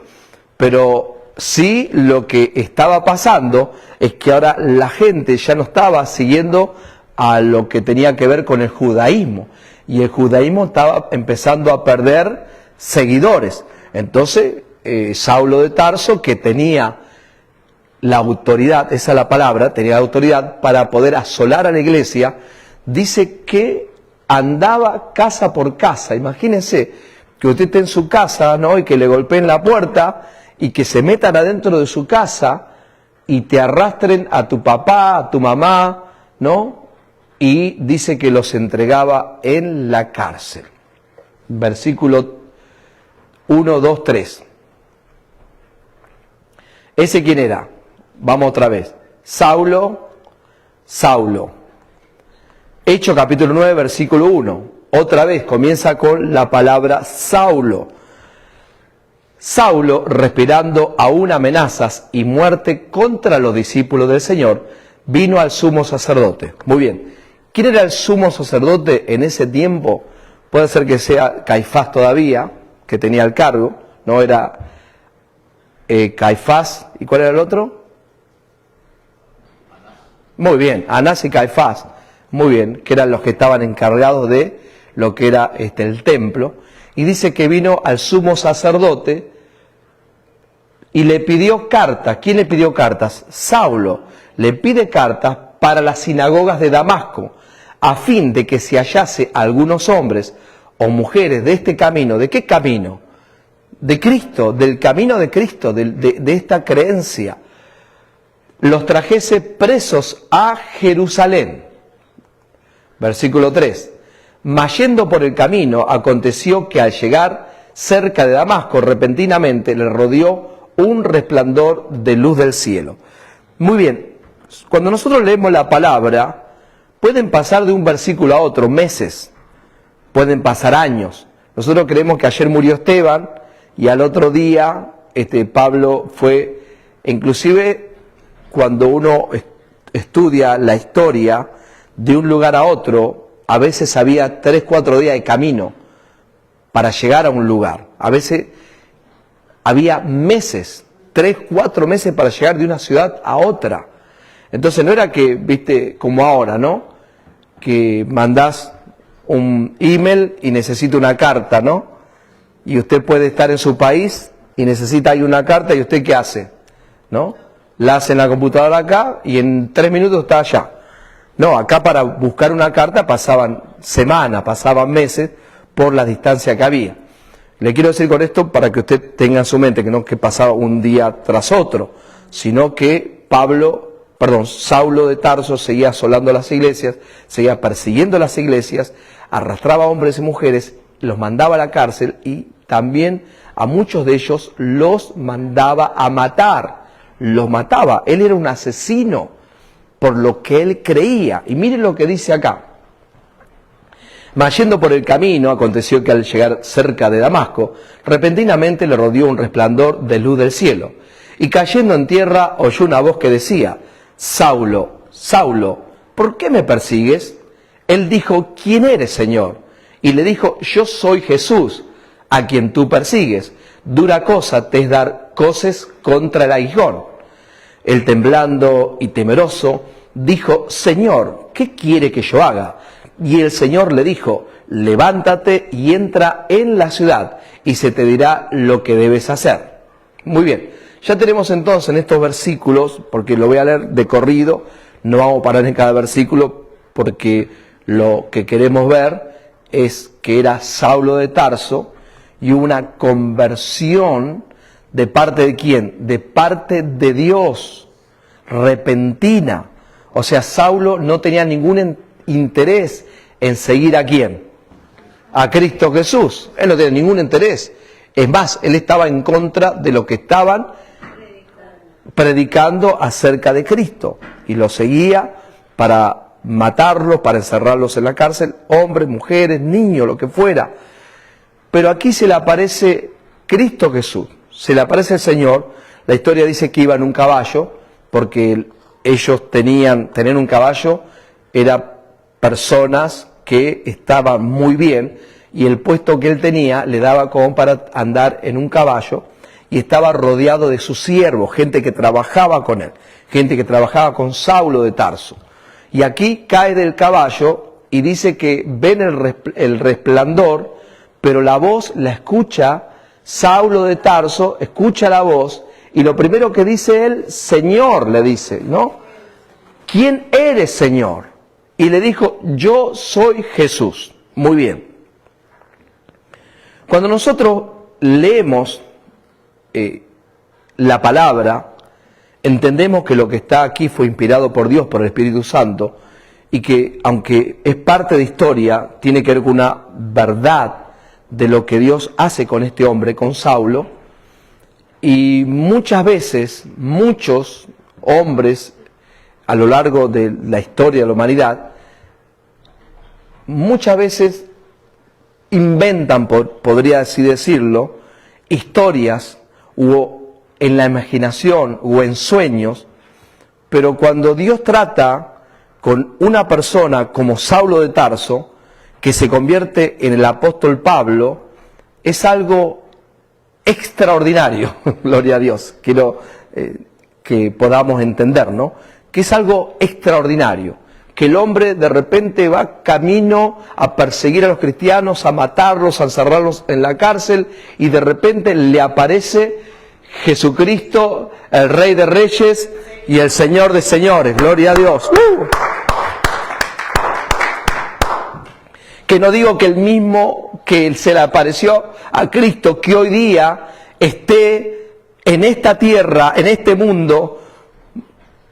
pero sí lo que estaba pasando es que ahora la gente ya no estaba siguiendo a lo que tenía que ver con el judaísmo, y el judaísmo estaba empezando a perder seguidores. Entonces Saulo de Tarso, que tenía la autoridad, esa es la palabra, tenía la autoridad para poder asolar a la iglesia, dice que andaba casa por casa. Imagínense que usted esté en su casa, ¿no?, y que le golpeen la puerta y que se metan adentro de su casa y te arrastren a tu papá, a tu mamá, ¿no? Y dice que los entregaba en la cárcel. Versículo 1, 2, 3. ¿Ese quién era? Vamos otra vez. Saulo. Hechos capítulo 9, versículo 1. Otra vez comienza con la palabra Saulo. Saulo, respirando aún amenazas y muerte contra los discípulos del Señor, vino al sumo sacerdote. Muy bien. ¿Quién era el sumo sacerdote en ese tiempo? Puede ser que sea Caifás todavía, que tenía el cargo. No era Caifás. ¿Y cuál era el otro? Muy bien, Anás y Caifás. Muy bien, que eran los que estaban encargados de lo que era el templo. Y dice que vino al sumo sacerdote y le pidió cartas. ¿Quién le pidió cartas? Saulo. Le pide cartas para las sinagogas de Damasco, a fin de que se hallase algunos hombres o mujeres de este camino. ¿De qué camino? De Cristo, del camino de Cristo, de esta creencia. Los trajese presos a Jerusalén. Versículo 3. Mas yendo por el camino, aconteció que al llegar cerca de Damasco, repentinamente le rodeó un resplandor de luz del cielo. Muy bien, cuando nosotros leemos la palabra, pueden pasar de un versículo a otro meses, pueden pasar años. Nosotros creemos que ayer murió Esteban y al otro día Pablo fue, inclusive cuando uno estudia la historia de un lugar a otro, a veces había 3, 4 días de camino para llegar a un lugar. A veces había meses, 3, 4 meses para llegar de una ciudad a otra. Entonces no era que, viste, como ahora, ¿no?, que mandás un email y necesita una carta, ¿no? Y usted puede estar en su país y necesita ahí una carta, y usted ¿qué hace? ¿No? La hace en la computadora acá y en 3 minutos está allá. No, acá para buscar una carta pasaban semanas, pasaban meses por la distancia que había. Le quiero decir con esto para que usted tenga en su mente que no que pasaba un día tras otro, sino que Saulo de Tarso seguía asolando las iglesias, seguía persiguiendo las iglesias, arrastraba a hombres y mujeres, los mandaba a la cárcel y también a muchos de ellos los mandaba a matar, los mataba. Él era un asesino por lo que él creía. Y miren lo que dice acá. Mas yendo por el camino, aconteció que al llegar cerca de Damasco, repentinamente le rodeó un resplandor de luz del cielo. Y cayendo en tierra, oyó una voz que decía: Saulo, Saulo, ¿por qué me persigues? Él dijo: ¿quién eres, Señor? Y le dijo: yo soy Jesús, a quien tú persigues. Dura cosa te es dar coces contra el aguijón. Él, temblando y temeroso, dijo: Señor, ¿qué quiere que yo haga? Y el Señor le dijo: levántate y entra en la ciudad, y se te dirá lo que debes hacer. Muy bien, ya tenemos entonces en estos versículos, porque lo voy a leer de corrido, no vamos a parar en cada versículo, porque lo que queremos ver es que era Saulo de Tarso, y hubo una conversión de parte de ¿quién? De parte de Dios, repentina. O sea, Saulo no tenía ningún interés en seguir ¿a quién? A Cristo Jesús. Él no tenía ningún interés. Es más, él estaba en contra de lo que estaban predicando acerca de Cristo. Y lo seguía para matarlos, para encerrarlos en la cárcel, hombres, mujeres, niños, lo que fuera. Pero aquí se le aparece Cristo Jesús, se le aparece el Señor. La historia dice que iba en un caballo, porque ellos tener un caballo era personas que estaban muy bien, y el puesto que él tenía le daba como para andar en un caballo, y estaba rodeado de sus siervos, gente que trabajaba con él, gente que trabajaba con Saulo de Tarso. Y aquí cae del caballo y dice que ven el resplandor, pero la voz la escucha Saulo de Tarso, escucha la voz, y lo primero que dice él: Señor, le dice, ¿no? ¿Quién eres, Señor? Y le dijo: yo soy Jesús. Muy bien. Cuando nosotros leemos la palabra, entendemos que lo que está aquí fue inspirado por Dios, por el Espíritu Santo, y que, aunque es parte de historia, tiene que ver con una verdad de lo que Dios hace con este hombre, con Saulo. Y muchas veces, muchos hombres a lo largo de la historia de la humanidad, muchas veces inventan, podría así decirlo, historias o en la imaginación o en sueños, pero cuando Dios trata con una persona como Saulo de Tarso, que se convierte en el apóstol Pablo, es algo extraordinario, gloria a Dios, quiero que podamos entender, ¿no? Que es algo extraordinario, que el hombre de repente va camino a perseguir a los cristianos, a matarlos, a encerrarlos en la cárcel, y de repente le aparece Jesucristo, el Rey de Reyes y el Señor de Señores, gloria a Dios. Que no digo que el mismo que se le apareció a Cristo, que hoy día esté en esta tierra, en este mundo,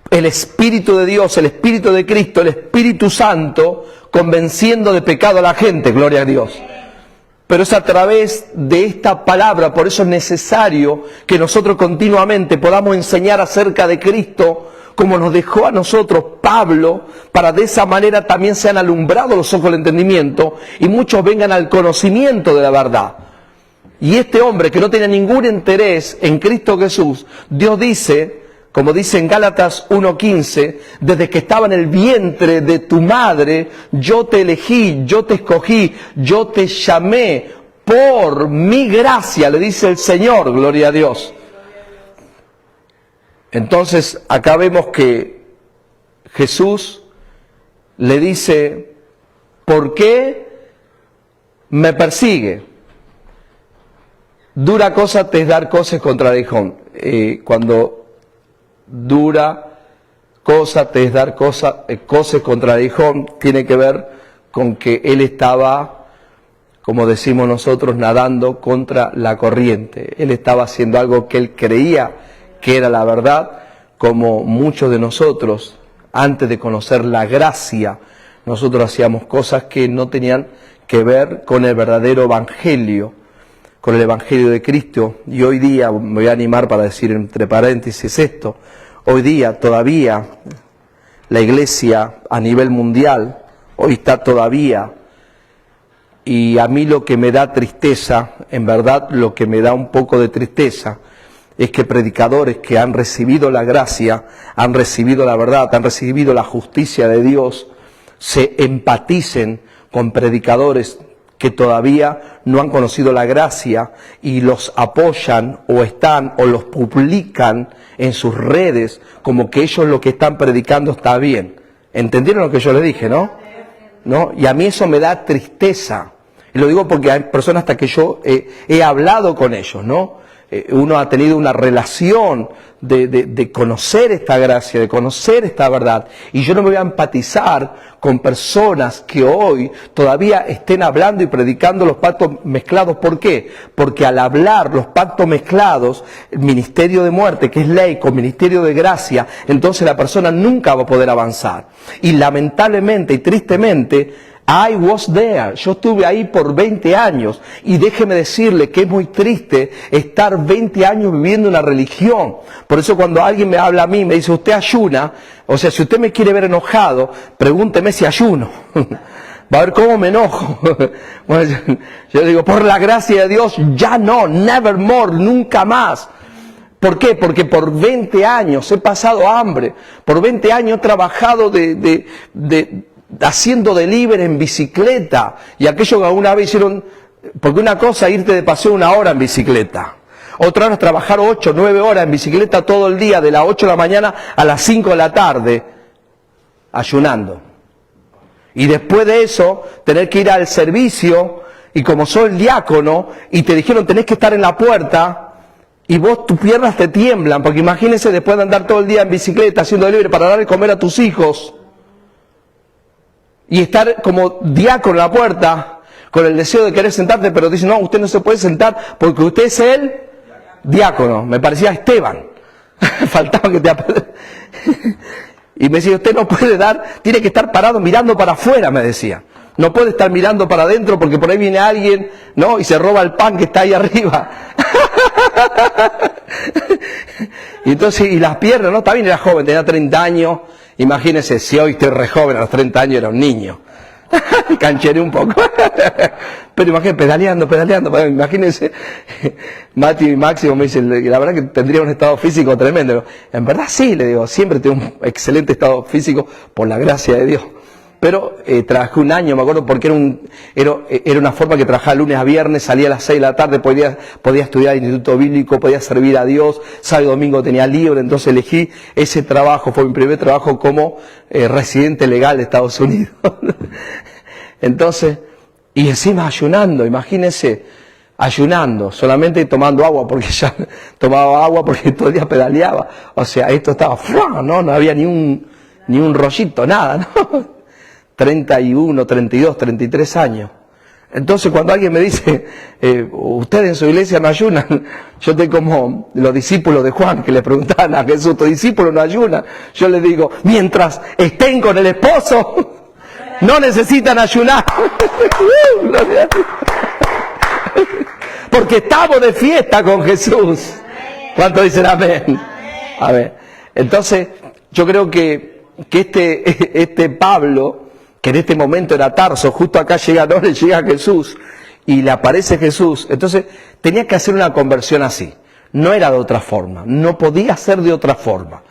el Espíritu de Dios, el Espíritu de Cristo, el Espíritu Santo, convenciendo de pecado a la gente, gloria a Dios. Pero es a través de esta palabra, por eso es necesario que nosotros continuamente podamos enseñar acerca de Cristo, como nos dejó a nosotros Pablo, para de esa manera también sean alumbrados los ojos del entendimiento y muchos vengan al conocimiento de la verdad. Y este hombre que no tenía ningún interés en Cristo Jesús, Dios dice, como dice en Gálatas 1:15, desde que estaba en el vientre de tu madre, yo te elegí, yo te escogí, yo te llamé por mi gracia, le dice el Señor, gloria a Dios. Entonces, acá vemos que Jesús le dice: ¿por qué me persigue? Dura cosa te es dar cosas contra aguijón. Cuando dura cosa te es dar cosas contra aguijón, tiene que ver con que él estaba, como decimos nosotros, nadando contra la corriente. Él estaba haciendo algo que él creía que era la verdad, como muchos de nosotros, antes de conocer la gracia, nosotros hacíamos cosas que no tenían que ver con el verdadero evangelio, con el evangelio de Cristo. Y hoy día, me voy a animar para decir entre paréntesis esto, hoy día todavía la iglesia a nivel mundial, hoy está todavía, y a mí lo que me da tristeza, en verdad lo que me da un poco de tristeza, es que predicadores que han recibido la gracia, han recibido la verdad, han recibido la justicia de Dios, se empaticen con predicadores que todavía no han conocido la gracia y los apoyan o los publican en sus redes como que ellos lo que están predicando está bien. ¿Entendieron lo que yo les dije, no? ¿No? Y a mí eso me da tristeza. Y lo digo porque hay personas hasta que yo he hablado con ellos, ¿no? Uno ha tenido una relación de conocer esta gracia, de conocer esta verdad. Y yo no me voy a empatizar con personas que hoy todavía estén hablando y predicando los pactos mezclados. ¿Por qué? Porque al hablar los pactos mezclados, el ministerio de muerte, que es ley, con ministerio de gracia, entonces la persona nunca va a poder avanzar. Y lamentablemente y tristemente, I was there. Yo estuve ahí por 20 años y déjeme decirle que es muy triste estar 20 años viviendo una religión. Por eso cuando alguien me habla a mí, me dice, ¿usted ayuna? O sea, si usted me quiere ver enojado, pregúnteme si ayuno. Va a ver cómo me enojo. Bueno, yo digo, por la gracia de Dios, ya no, nevermore, nunca más. ¿Por qué? Porque por 20 años he pasado hambre. Por 20 años he trabajado haciendo delivery en bicicleta, y aquello que alguna vez hicieron, porque una cosa es irte de paseo 1 hora en bicicleta, otra hora es trabajar 8, 9 horas en bicicleta todo el día, de las 8 de la mañana a las 5 de la tarde, ayunando. Y después de eso, tener que ir al servicio, y como soy el diácono, y te dijeron tenés que estar en la puerta, y vos tus piernas te tiemblan, porque imagínense después de andar todo el día en bicicleta haciendo delivery para dar de comer a tus hijos, y estar como diácono en la puerta, con el deseo de querer sentarte, pero dice, no, usted no se puede sentar porque usted es el diácono. Me parecía Esteban. Faltaba que te... Y me decía, usted no puede tiene que estar parado mirando para afuera, me decía. No puede estar mirando para adentro porque por ahí viene alguien, ¿no? Y se roba el pan que está ahí arriba. Y entonces, y las piernas, ¿no? También era joven, tenía 30 años. Imagínense, si hoy estoy re joven, a los 30 años era un niño. Cancheré un poco. Pero imagínense, pedaleando. Imagínense, Mati y Máximo me dicen, la verdad que tendría un estado físico tremendo. En verdad sí, le digo, siempre tengo un excelente estado físico por la gracia de Dios. Pero trabajé 1 año, me acuerdo, porque era una forma que trabajaba lunes a viernes, salía a las 6 de la tarde, podía estudiar el Instituto Bíblico, podía servir a Dios, sábado y domingo tenía libre, entonces elegí ese trabajo, fue mi primer trabajo como residente legal de Estados Unidos. Entonces, y encima ayunando, imagínense, ayunando, solamente tomando agua, porque ya tomaba agua porque todo el día pedaleaba. O sea, esto estaba, no había ni un rollito, nada, ¿no? 31, 32, 33 años. Entonces cuando alguien me dice, ustedes en su iglesia no ayunan, yo estoy como los discípulos de Juan que le preguntaban a Jesús, ¿tus discípulos no ayunan? Yo les digo, mientras estén con el esposo, no necesitan ayunar. Porque estamos de fiesta con Jesús. ¿Cuántos dicen amén? A ver, entonces yo creo que este Pablo, que en este momento era Tarso, justo acá llega Jesús, y le aparece Jesús, entonces tenía que hacer una conversión así, no era de otra forma, no podía ser de otra forma,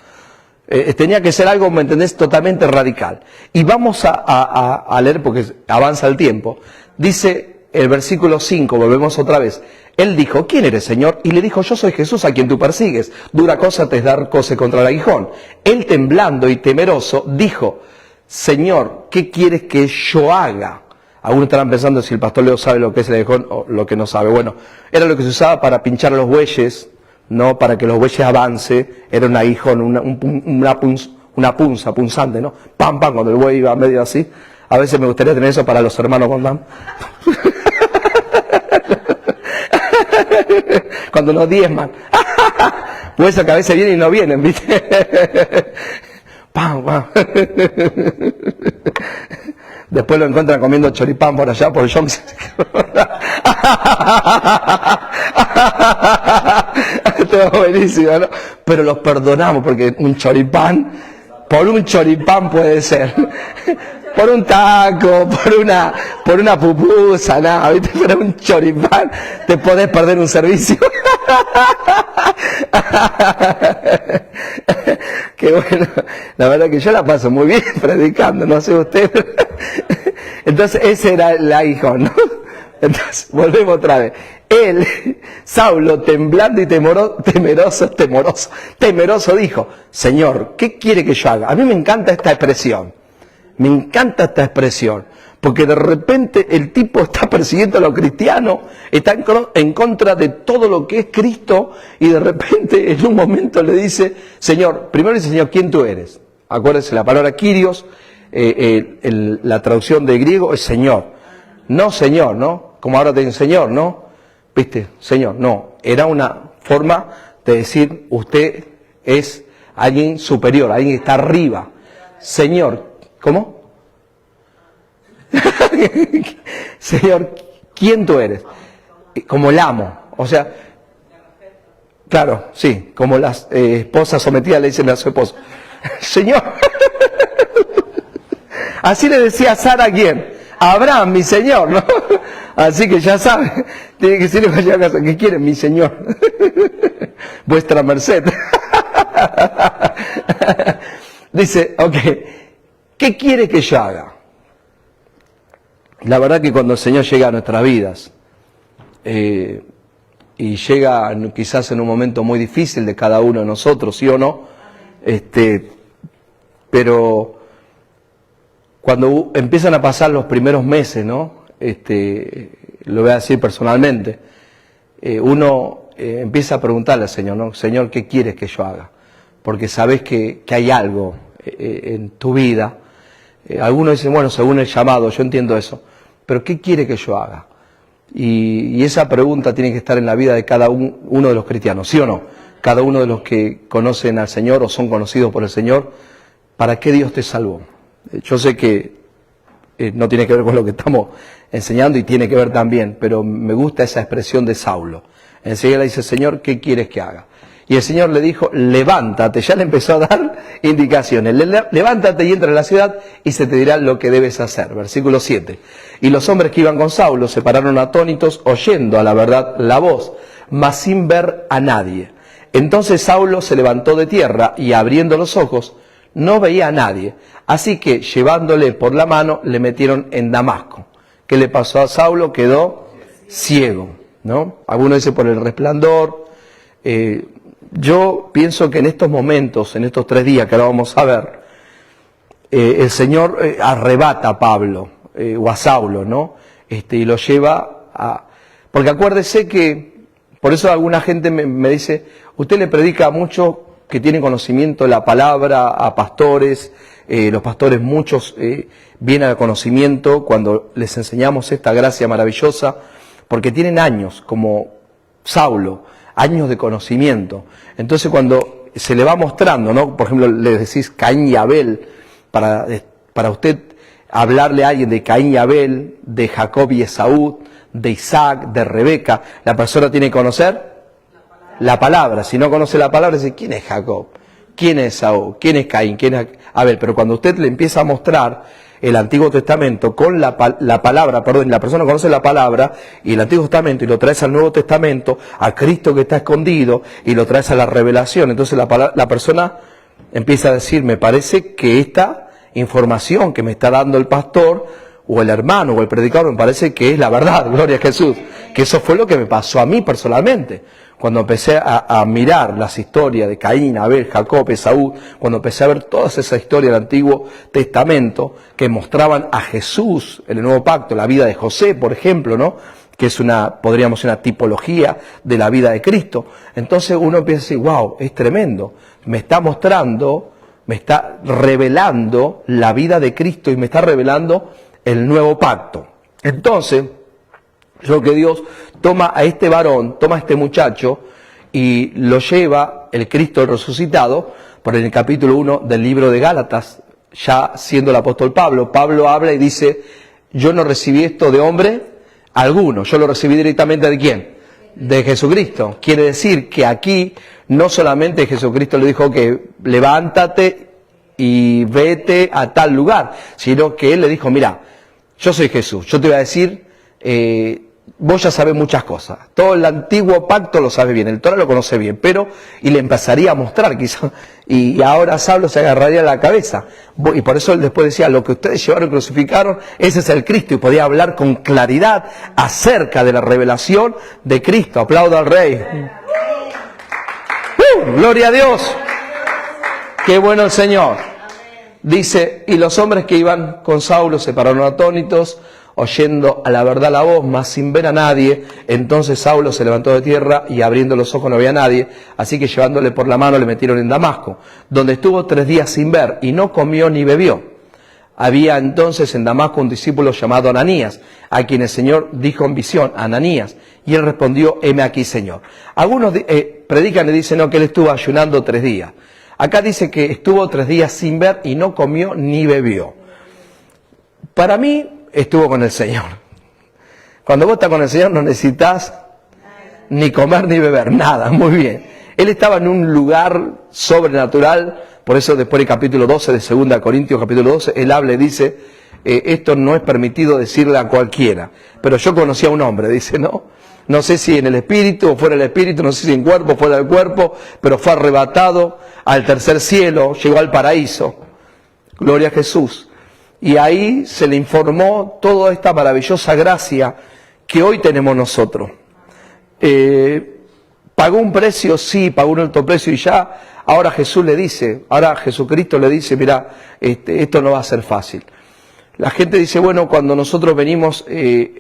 tenía que ser algo, ¿me entendés?, totalmente radical. Y vamos a leer, porque avanza el tiempo, dice el versículo 5, volvemos otra vez, él dijo, ¿quién eres, Señor? Y le dijo, yo soy Jesús a quien tú persigues, dura cosa te es dar cose contra el aguijón. Él temblando y temeroso dijo, Señor, ¿qué quieres que yo haga? Algunos estarán pensando si el pastor Leo sabe lo que es el aguijón o lo que no sabe. Bueno, era lo que se usaba para pinchar a los bueyes, no para que los bueyes avance. Era un aguijón, una punza punzante, ¿no? Pam, pam, cuando el buey iba medio así. A veces me gustaría tener eso para los hermanos con Dan. Cuando nos diezman. Pues que a veces vienen y no vienen, ¿viste? Pam, pam. Después lo encuentran comiendo choripán por allá, por Johnson. Esto es buenísimo, ¿no? Pero los perdonamos porque un choripán, por un choripán puede ser. Por un taco, por una pupusa, nada, ¿viste? Pero un choripán te podés perder un servicio. Qué bueno, la verdad que yo la paso muy bien predicando, no sé usted. Entonces ese era el aguijón, ¿no? Entonces, volvemos otra vez. Él, Saulo, temblando y temeroso, dijo, Señor, ¿qué quiere que yo haga? A mí me encanta esta expresión. Me encanta esta expresión. Porque de repente el tipo está persiguiendo a los cristianos, está en contra de todo lo que es Cristo, y de repente en un momento le dice, Señor, primero le dice, Señor, ¿quién tú eres? Acuérdense, la palabra Kyrios, la traducción de griego es Señor. No Señor, ¿no? Como ahora te dicen Señor, ¿no? ¿Viste? Señor, no. Era una forma de decir, usted es alguien superior, alguien que está arriba. Señor, ¿cómo? Señor, ¿quién tú eres? Como el amo, o sea, claro, sí, como las esposas sometidas le dicen a su esposo, Señor. Así le decía a Sara, ¿a quién? A Abraham, mi señor, ¿no? Así que ya sabe, tiene que decirle a la casa, ¿qué quiere mi señor? Vuestra merced. Dice, ok, ¿qué quiere que yo haga? La verdad que cuando el Señor llega a nuestras vidas, y llega quizás en un momento muy difícil de cada uno de nosotros, ¿sí o no? Pero cuando empiezan a pasar los primeros meses, ¿no? Lo voy a decir personalmente, uno empieza a preguntarle al Señor, ¿no? Señor, ¿qué quieres que yo haga? Porque sabes que hay algo en tu vida. Algunos dicen, bueno, según el llamado, yo entiendo eso, pero ¿qué quiere que yo haga? Y esa pregunta tiene que estar en la vida de cada uno de los cristianos, ¿sí o no? Cada uno de los que conocen al Señor o son conocidos por el Señor, ¿para qué Dios te salvó? Yo sé que no tiene que ver con lo que estamos enseñando y tiene que ver también, pero me gusta esa expresión de Saulo. Enseguida le dice, Señor, ¿qué quieres que haga? Y el Señor le dijo, levántate, ya le empezó a dar indicaciones, levántate y entra en la ciudad y se te dirá lo que debes hacer. Versículo 7. Y los hombres que iban con Saulo se pararon atónitos, oyendo a la verdad la voz, mas sin ver a nadie. Entonces Saulo se levantó de tierra y abriendo los ojos, no veía a nadie. Así que llevándole por la mano, le metieron en Damasco. ¿Qué le pasó a Saulo? Quedó ciego, ¿no? Algunos dicen por el resplandor. Yo pienso que en estos momentos, en estos 3 días que ahora vamos a ver, el Señor arrebata a Pablo o a Saulo, ¿no? Y lo lleva a... Porque acuérdese que, por eso alguna gente me dice, usted le predica a muchos que tienen conocimiento de la palabra, a pastores, los pastores muchos vienen al conocimiento cuando les enseñamos esta gracia maravillosa, porque tienen años, como Saulo, años de conocimiento. Entonces cuando se le va mostrando, ¿no? Por ejemplo, le decís Caín y Abel, para usted hablarle a alguien de Caín y Abel, de Jacob y Esaú, de Isaac, de Rebeca, la persona tiene que conocer la palabra. Si no conoce la palabra, dice, ¿quién es Jacob? ¿Quién es Esaú? ¿Quién es Caín? ¿Quién es Abel? Pero cuando usted le empieza a mostrar el Antiguo Testamento con la palabra, la persona conoce la palabra y el Antiguo Testamento y lo traes al Nuevo Testamento, a Cristo que está escondido y lo traes a la revelación, entonces la persona empieza a decir, me parece que esta información que me está dando el pastor o el hermano o el predicador me parece que es la verdad, gloria a Jesús, que eso fue lo que me pasó a mí personalmente. Cuando empecé a mirar las historias de Caín, Abel, Jacob, Esaú, cuando empecé a ver todas esas historias del Antiguo Testamento que mostraban a Jesús en el Nuevo Pacto, la vida de José, por ejemplo, ¿no? Que es podríamos decir, una tipología de la vida de Cristo. Entonces uno empieza a decir, wow, es tremendo. Me está mostrando, me está revelando la vida de Cristo y me está revelando el Nuevo Pacto. Entonces, lo que Dios toma a este varón, toma a este muchacho y lo lleva, el Cristo resucitado, por el capítulo 1 del libro de Gálatas, ya siendo el apóstol Pablo. Pablo habla y dice, yo no recibí esto de hombre alguno, yo lo recibí directamente ¿de quién? De Jesucristo. Quiere decir que aquí no solamente Jesucristo le dijo que levántate y vete a tal lugar, sino que él le dijo, mira, yo soy Jesús, yo te voy a decir vos ya sabés muchas cosas, todo el antiguo pacto lo sabe bien, el Torah lo conoce bien, pero, y le empezaría a mostrar quizá, y ahora Saulo se agarraría la cabeza, y por eso él después decía, lo que ustedes llevaron y crucificaron, ese es el Cristo, y podía hablar con claridad acerca de la revelación de Cristo. Aplaudo al Rey. Gloria a Dios. Qué bueno el Señor. Dice, y los hombres que iban con Saulo se pararon atónitos, oyendo a la verdad la voz, mas sin ver a nadie. Entonces Saulo se levantó de tierra y abriendo los ojos no había nadie, así que llevándole por la mano le metieron en Damasco, donde estuvo 3 días sin ver y no comió ni bebió. Había entonces en Damasco un discípulo llamado Ananías, a quien el Señor dijo en visión, Ananías, y él respondió, heme aquí, Señor. Algunos predican y dicen, no, que él estuvo ayunando 3 días. Acá dice que estuvo 3 días sin ver y no comió ni bebió. Para mí, estuvo con el Señor. Cuando vos estás con el Señor no necesitas ni comer ni beber, nada, muy bien. Él estaba en un lugar sobrenatural, por eso después del capítulo 12 de 2 Corintios, capítulo 12, él habla y dice, esto no es permitido decirle a cualquiera, pero yo conocí a un hombre, dice, no sé si en el espíritu o fuera del espíritu, no sé si en cuerpo o fuera del cuerpo, pero fue arrebatado al tercer cielo, llegó al paraíso. Gloria a Jesús. Y ahí se le informó toda esta maravillosa gracia que hoy tenemos nosotros. ¿Pagó un precio? Sí, pagó un alto precio y ya. Ahora Jesucristo le dice, mira, esto no va a ser fácil. La gente dice, bueno, cuando nosotros venimos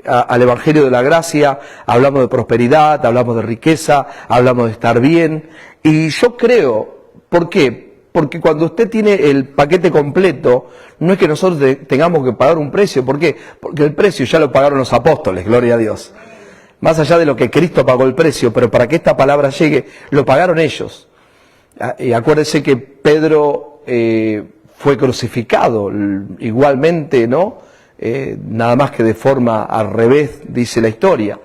al Evangelio de la Gracia, hablamos de prosperidad, hablamos de riqueza, hablamos de estar bien. Y yo creo, ¿por qué? Porque cuando usted tiene el paquete completo, no es que nosotros tengamos que pagar un precio. ¿Por qué? Porque el precio ya lo pagaron los apóstoles, gloria a Dios. Más allá de lo que Cristo pagó el precio, pero para que esta palabra llegue, lo pagaron ellos. Y acuérdense que Pedro fue crucificado igualmente, ¿no? Nada más que de forma al revés, dice la historia.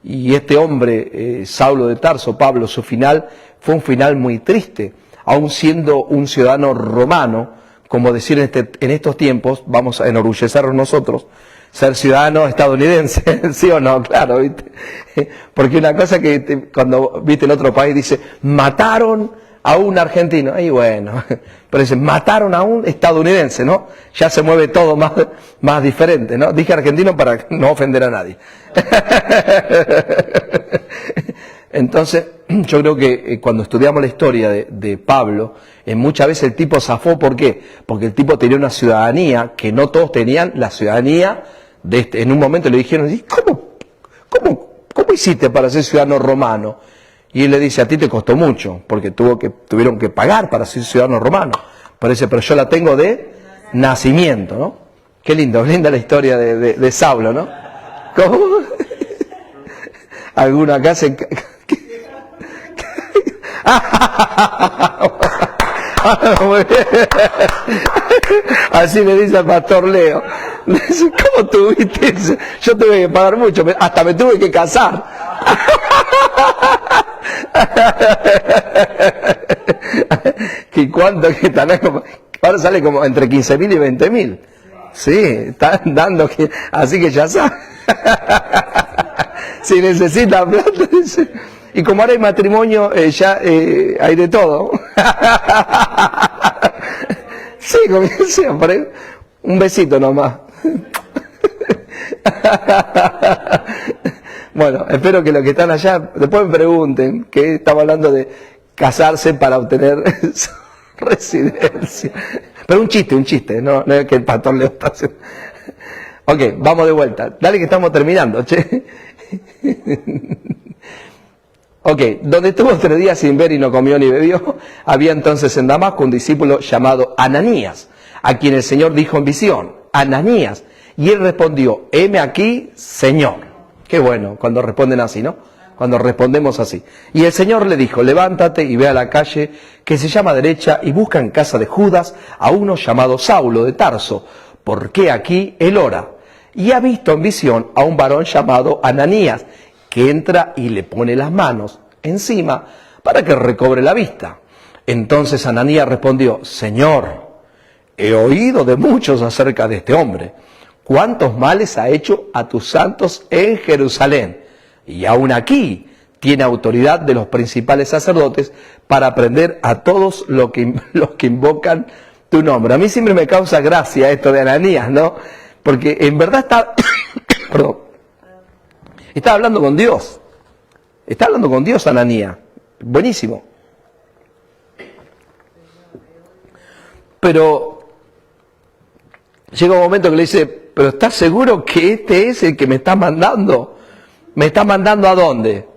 Y este hombre, Saulo de Tarso, Pablo, su final fue un final muy triste. Aún siendo un ciudadano romano, como decir en estos tiempos, vamos a enorgullecernos nosotros, ser ciudadano estadounidense, ¿sí o no? Claro, ¿viste? Porque una cosa que cuando viste el otro país dice, mataron a un argentino, y bueno, pero dicen, mataron a un estadounidense, ¿no? Ya se mueve todo más diferente, ¿no? Dije argentino para no ofender a nadie. Entonces, yo creo que cuando estudiamos la historia de Pablo, muchas veces el tipo zafó, ¿por qué? Porque el tipo tenía una ciudadanía que no todos tenían la ciudadanía de en un momento le dijeron, ¿cómo hiciste para ser ciudadano romano? Y él le dice, a ti te costó mucho, porque tuvieron que pagar para ser ciudadano romano. Parece, pero yo la tengo de nacimiento, ¿no? Qué linda la historia de Saulo, ¿no? ¿Cómo? ¿Alguno acá se... Así le dice al pastor Leo. ¿Cómo tuviste eso? Yo tuve que pagar mucho, hasta me tuve que casar. ¿Y cuánto que están? Ahora sale como entre 15.000 y 20.000. Sí, están dando que, así que ya sabes. Si necesita plata, dice. Y como ahora hay matrimonio, ya hay de todo. Sí, como siempre. Un besito nomás. Bueno, espero que los que están allá después me pregunten, que estaba hablando de casarse para obtener su residencia. Pero un chiste, no es que el pastor le está haciendo. Ok, vamos de vuelta. Dale que estamos terminando, che. Ok, donde estuvo 3 días sin ver y no comió ni bebió, había entonces en Damasco un discípulo llamado Ananías, a quien el Señor dijo en visión, Ananías, y él respondió, heme aquí, Señor. Qué bueno cuando responden así, ¿no? Cuando respondemos así. Y el Señor le dijo, levántate y ve a la calle que se llama derecha y busca en casa de Judas a uno llamado Saulo de Tarso, porque aquí él ora. Y ha visto en visión a un varón llamado Ananías, que entra y le pone las manos encima para que recobre la vista. Entonces Ananías respondió, Señor, he oído de muchos acerca de este hombre, cuántos males ha hecho a tus santos en Jerusalén. Y aún aquí tiene autoridad de los principales sacerdotes para prender a todos los que invocan tu nombre. A mí siempre me causa gracia esto de Ananías, ¿no? Porque en verdad perdón, está hablando con Dios. Está hablando con Dios Ananías. Buenísimo. Pero llega un momento que le dice, pero ¿estás seguro que este es el que me está mandando? ¿Me está mandando a dónde?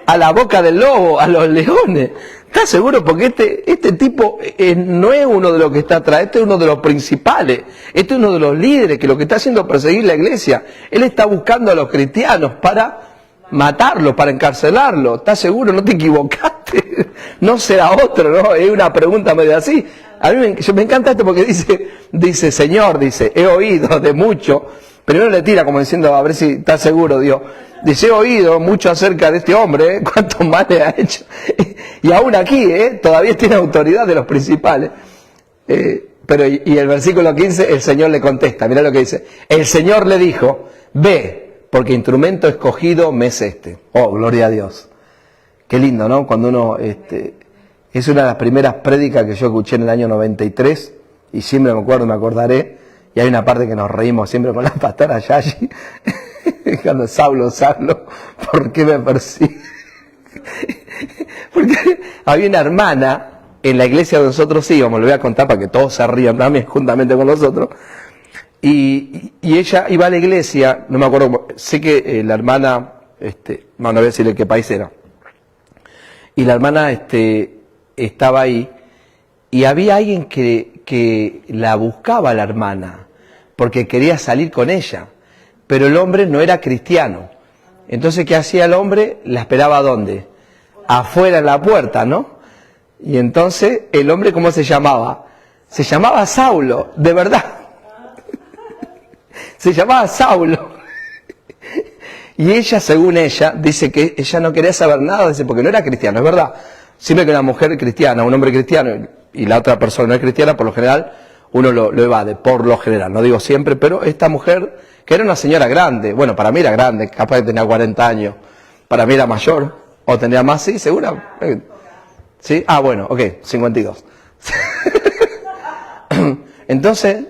A la boca del lobo, a los leones. ¿Estás seguro? Porque este tipo no es uno de los que está atrás, este es uno de los principales, este es uno de los líderes que lo que está haciendo es perseguir la iglesia. Él está buscando a los cristianos para matarlos, para encarcelarlos. ¿Estás seguro? ¿No te equivocaste? No será otro, ¿no? Es una pregunta medio así. A mí me encanta esto porque dice, Señor, dice, he oído de mucho. Primero le tira como diciendo, a ver si está seguro, Dios. Dice, he oído mucho acerca de este hombre, cuántos males ha hecho. Y aún aquí, todavía tiene autoridad de los principales. Pero y el versículo 15, el Señor le contesta, mirá lo que dice. El Señor le dijo, ve, porque instrumento escogido me es este. Oh, gloria a Dios. Qué lindo, ¿no? Cuando uno, es una de las primeras prédicas que yo escuché en el año 93, y siempre me acordaré, y hay una parte que nos reímos siempre con la pastora Yashi, cuando Saulo, ¿por qué me persigue? Porque había una hermana en la iglesia donde nosotros íbamos, lo voy a contar para que todos se rían también juntamente con nosotros, y ella iba a la iglesia, no me acuerdo, sé que la hermana, no voy a decirle qué país era, y la hermana estaba ahí, y había alguien que la buscaba a la hermana, porque quería salir con ella, pero el hombre no era cristiano. Entonces, ¿qué hacía el hombre? La esperaba ¿dónde? Afuera en la puerta, ¿no? Y entonces, ¿el hombre cómo se llamaba? Se llamaba Saulo, de verdad. Se llamaba Saulo. Y ella, según ella, dice que ella no quería saber nada, dice, porque no era cristiano, es verdad. Siempre que una mujer cristiana, un hombre cristiano, y la otra persona no es cristiana, por lo general, uno lo evade, por lo general, no digo siempre, pero esta mujer, que era una señora grande, bueno, para mí era grande, capaz de tener 40 años, para mí era mayor, o tendría más, sí, segura. ¿Sí? Ah, bueno, ok, 52. Entonces,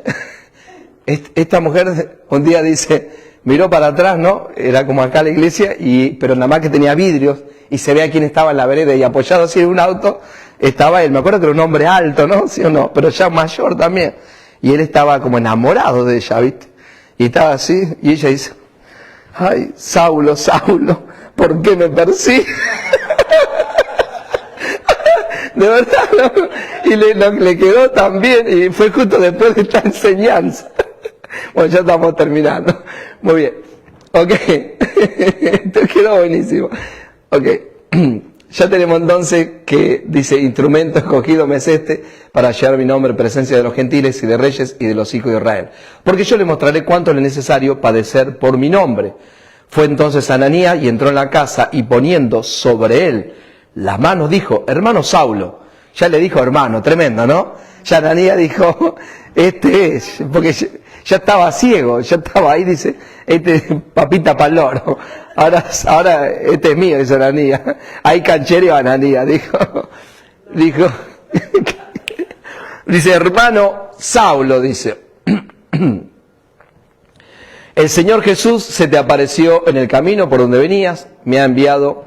esta mujer un día dice, miró para atrás, ¿no? Era como acá la iglesia, pero nada más que tenía vidrios, y se veía quién estaba en la vereda, y apoyado así en un auto, estaba él. Me acuerdo que era un hombre alto, ¿no? ¿Sí o no? Pero ya mayor también. Y él estaba como enamorado de ella, ¿viste? Y estaba así, y ella dice, ay, Saulo, ¿por qué me persigues? De verdad, ¿no? Y le quedó tan bien, y fue justo después de esta enseñanza. Bueno, ya estamos terminando. Muy bien. Ok. Esto quedó buenísimo. Ok. Ya tenemos entonces que dice, instrumento escogido me es para llevar mi nombre en presencia de los gentiles y de reyes y de los hijos de Israel. Porque yo le mostraré cuánto le es necesario padecer por mi nombre. Fue entonces Ananías y entró en la casa y poniendo sobre él las manos dijo, hermano Saulo. Ya le dijo hermano, tremendo, ¿no? Ya Ananías dijo, este es, porque ya estaba ciego, ya estaba ahí, dice, este es papita paloro. Ahora este es mío, dice Ananías. Ahí canchereo Ananías, dijo, dice, hermano Saulo, dice, el Señor Jesús se te apareció en el camino por donde venías, me ha enviado,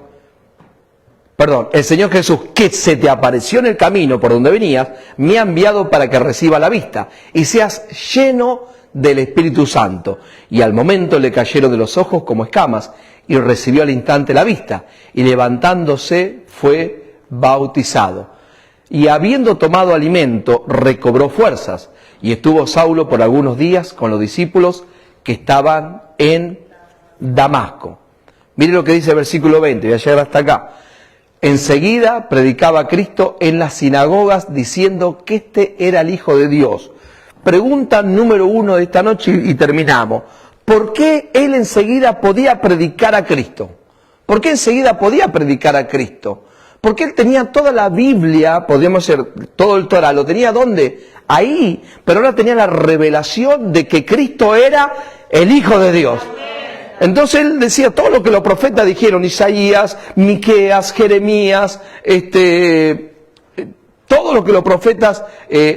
el Señor Jesús que se te apareció en el camino por donde venías, me ha enviado para que reciba la vista y seas lleno del Espíritu Santo. Y al momento le cayeron de los ojos como escamas y recibió al instante la vista y levantándose fue bautizado. Y habiendo tomado alimento recobró fuerzas y estuvo Saulo por algunos días con los discípulos que estaban en Damasco. Mire lo que dice el versículo 20, voy a llegar hasta acá. Enseguida predicaba a Cristo en las sinagogas diciendo que este era el Hijo de Dios. Pregunta número 1 de esta noche y terminamos. ¿Por qué él enseguida podía predicar a Cristo? ¿Por qué enseguida podía predicar a Cristo? Porque él tenía toda la Biblia, podríamos decir, todo el Torah, lo tenía ¿dónde? ahí, pero ahora tenían la revelación de que Cristo era el Hijo de Dios. Entonces él decía todo lo que los profetas dijeron, Isaías, Miqueas, Jeremías, todo lo que los profetas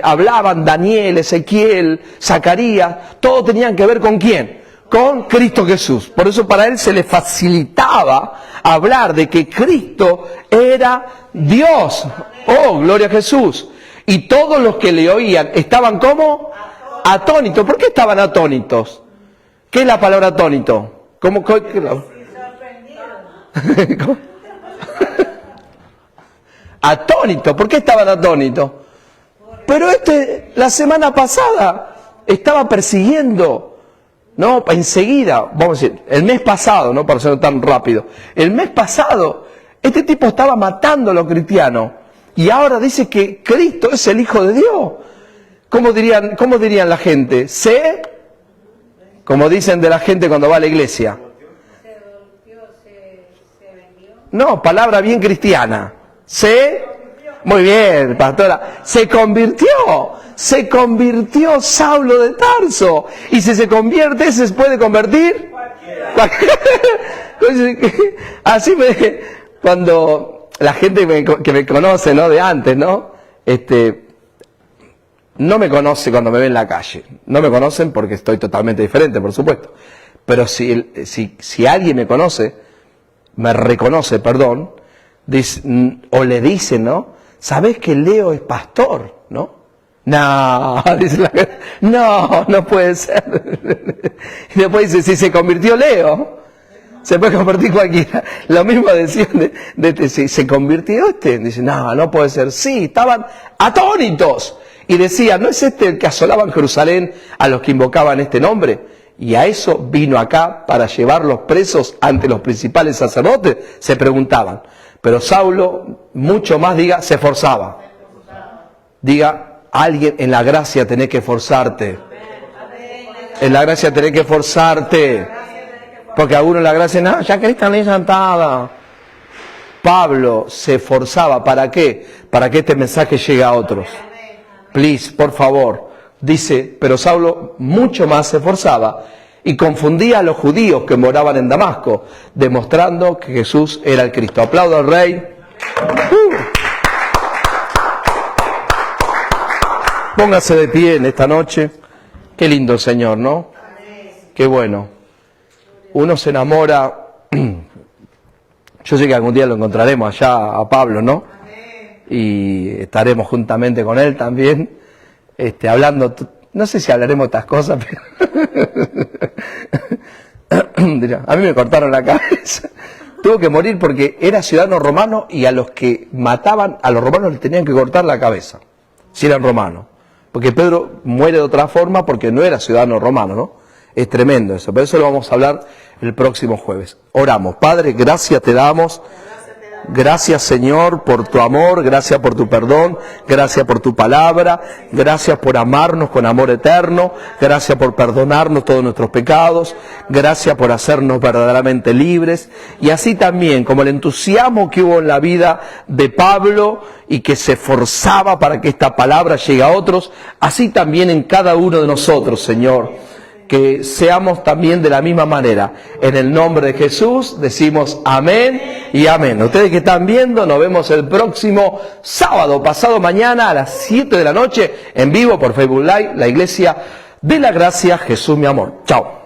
hablaban, Daniel, Ezequiel, Zacarías, todo tenían que ver ¿con quién? Con Cristo Jesús. Por eso para él se le facilitaba hablar de que Cristo era Dios. Oh, gloria a Jesús. Y todos los que le oían estaban ¿cómo? Atónitos. ¿Por qué estaban atónitos? ¿Qué es la palabra atónito? ¿Cómo? Atónito. ¿Por qué estaban atónitos? Pero la semana pasada estaba persiguiendo, ¿no? Enseguida, vamos a decir, el mes pasado, no para ser tan rápido, el mes pasado, este tipo estaba matando a los cristianos y ahora dice que Cristo es el Hijo de Dios. ¿Cómo dirían la gente? Como dicen de la gente cuando va a la iglesia. No, palabra bien cristiana. Muy bien, pastora. Se convirtió Saulo de Tarso. Y si se convierte, ¿se puede convertir? Así cuando la gente que me conoce, ¿no? De antes, ¿no? No me conoce cuando me ve en la calle. No me conocen porque estoy totalmente diferente, por supuesto. Pero si alguien me conoce, me reconoce, perdón, o le dicen, ¿no? ¿Sabés que Leo es pastor? ¿No? No, dice no puede ser. Y después dice, si se convirtió Leo, se puede convertir cualquiera. Lo mismo decían si se convirtió dice, no puede ser. Sí, estaban atónitos. Y decían, ¿no es este el que asolaba en Jerusalén a los que invocaban este nombre? Y a eso vino acá para llevarlos presos ante los principales sacerdotes, se preguntaban. Pero Saulo, mucho más se esforzaba. Diga, alguien en la gracia tenés que esforzarte. En la gracia tenés que esforzarte. Porque a uno en la gracia, no, ya que está ley santada. Pablo se esforzaba, ¿para qué? Para que este mensaje llegue a otros. Please, por favor. Dice, pero Saulo mucho más se esforzaba y confundía a los judíos que moraban en Damasco, demostrando que Jesús era el Cristo. Aplaudo al Rey. Póngase de pie en esta noche. Qué lindo el Señor, ¿no? Qué bueno. Uno se enamora. Yo sé que algún día lo encontraremos allá a Pablo, ¿no? Y estaremos juntamente con él también, hablando, no sé si hablaremos estas cosas, pero a mí me cortaron la cabeza. Tuvo que morir porque era ciudadano romano y a los que mataban, a los romanos les tenían que cortar la cabeza, si eran romanos. Porque Pedro muere de otra forma porque no era ciudadano romano, ¿no? Es tremendo eso, pero eso lo vamos a hablar el próximo jueves. Oramos. Padre, gracias te damos. Gracias, Señor, por tu amor, gracias por tu perdón, gracias por tu palabra, gracias por amarnos con amor eterno, gracias por perdonarnos todos nuestros pecados, gracias por hacernos verdaderamente libres, y así también como el entusiasmo que hubo en la vida de Pablo y que se esforzaba para que esta palabra llegue a otros, así también en cada uno de nosotros, Señor. Que seamos también de la misma manera. En el nombre de Jesús decimos amén y amén. Ustedes que están viendo, nos vemos el próximo sábado, pasado mañana a las 7 de la noche, en vivo por Facebook Live, la Iglesia de la Gracia, Jesús mi amor. Chao.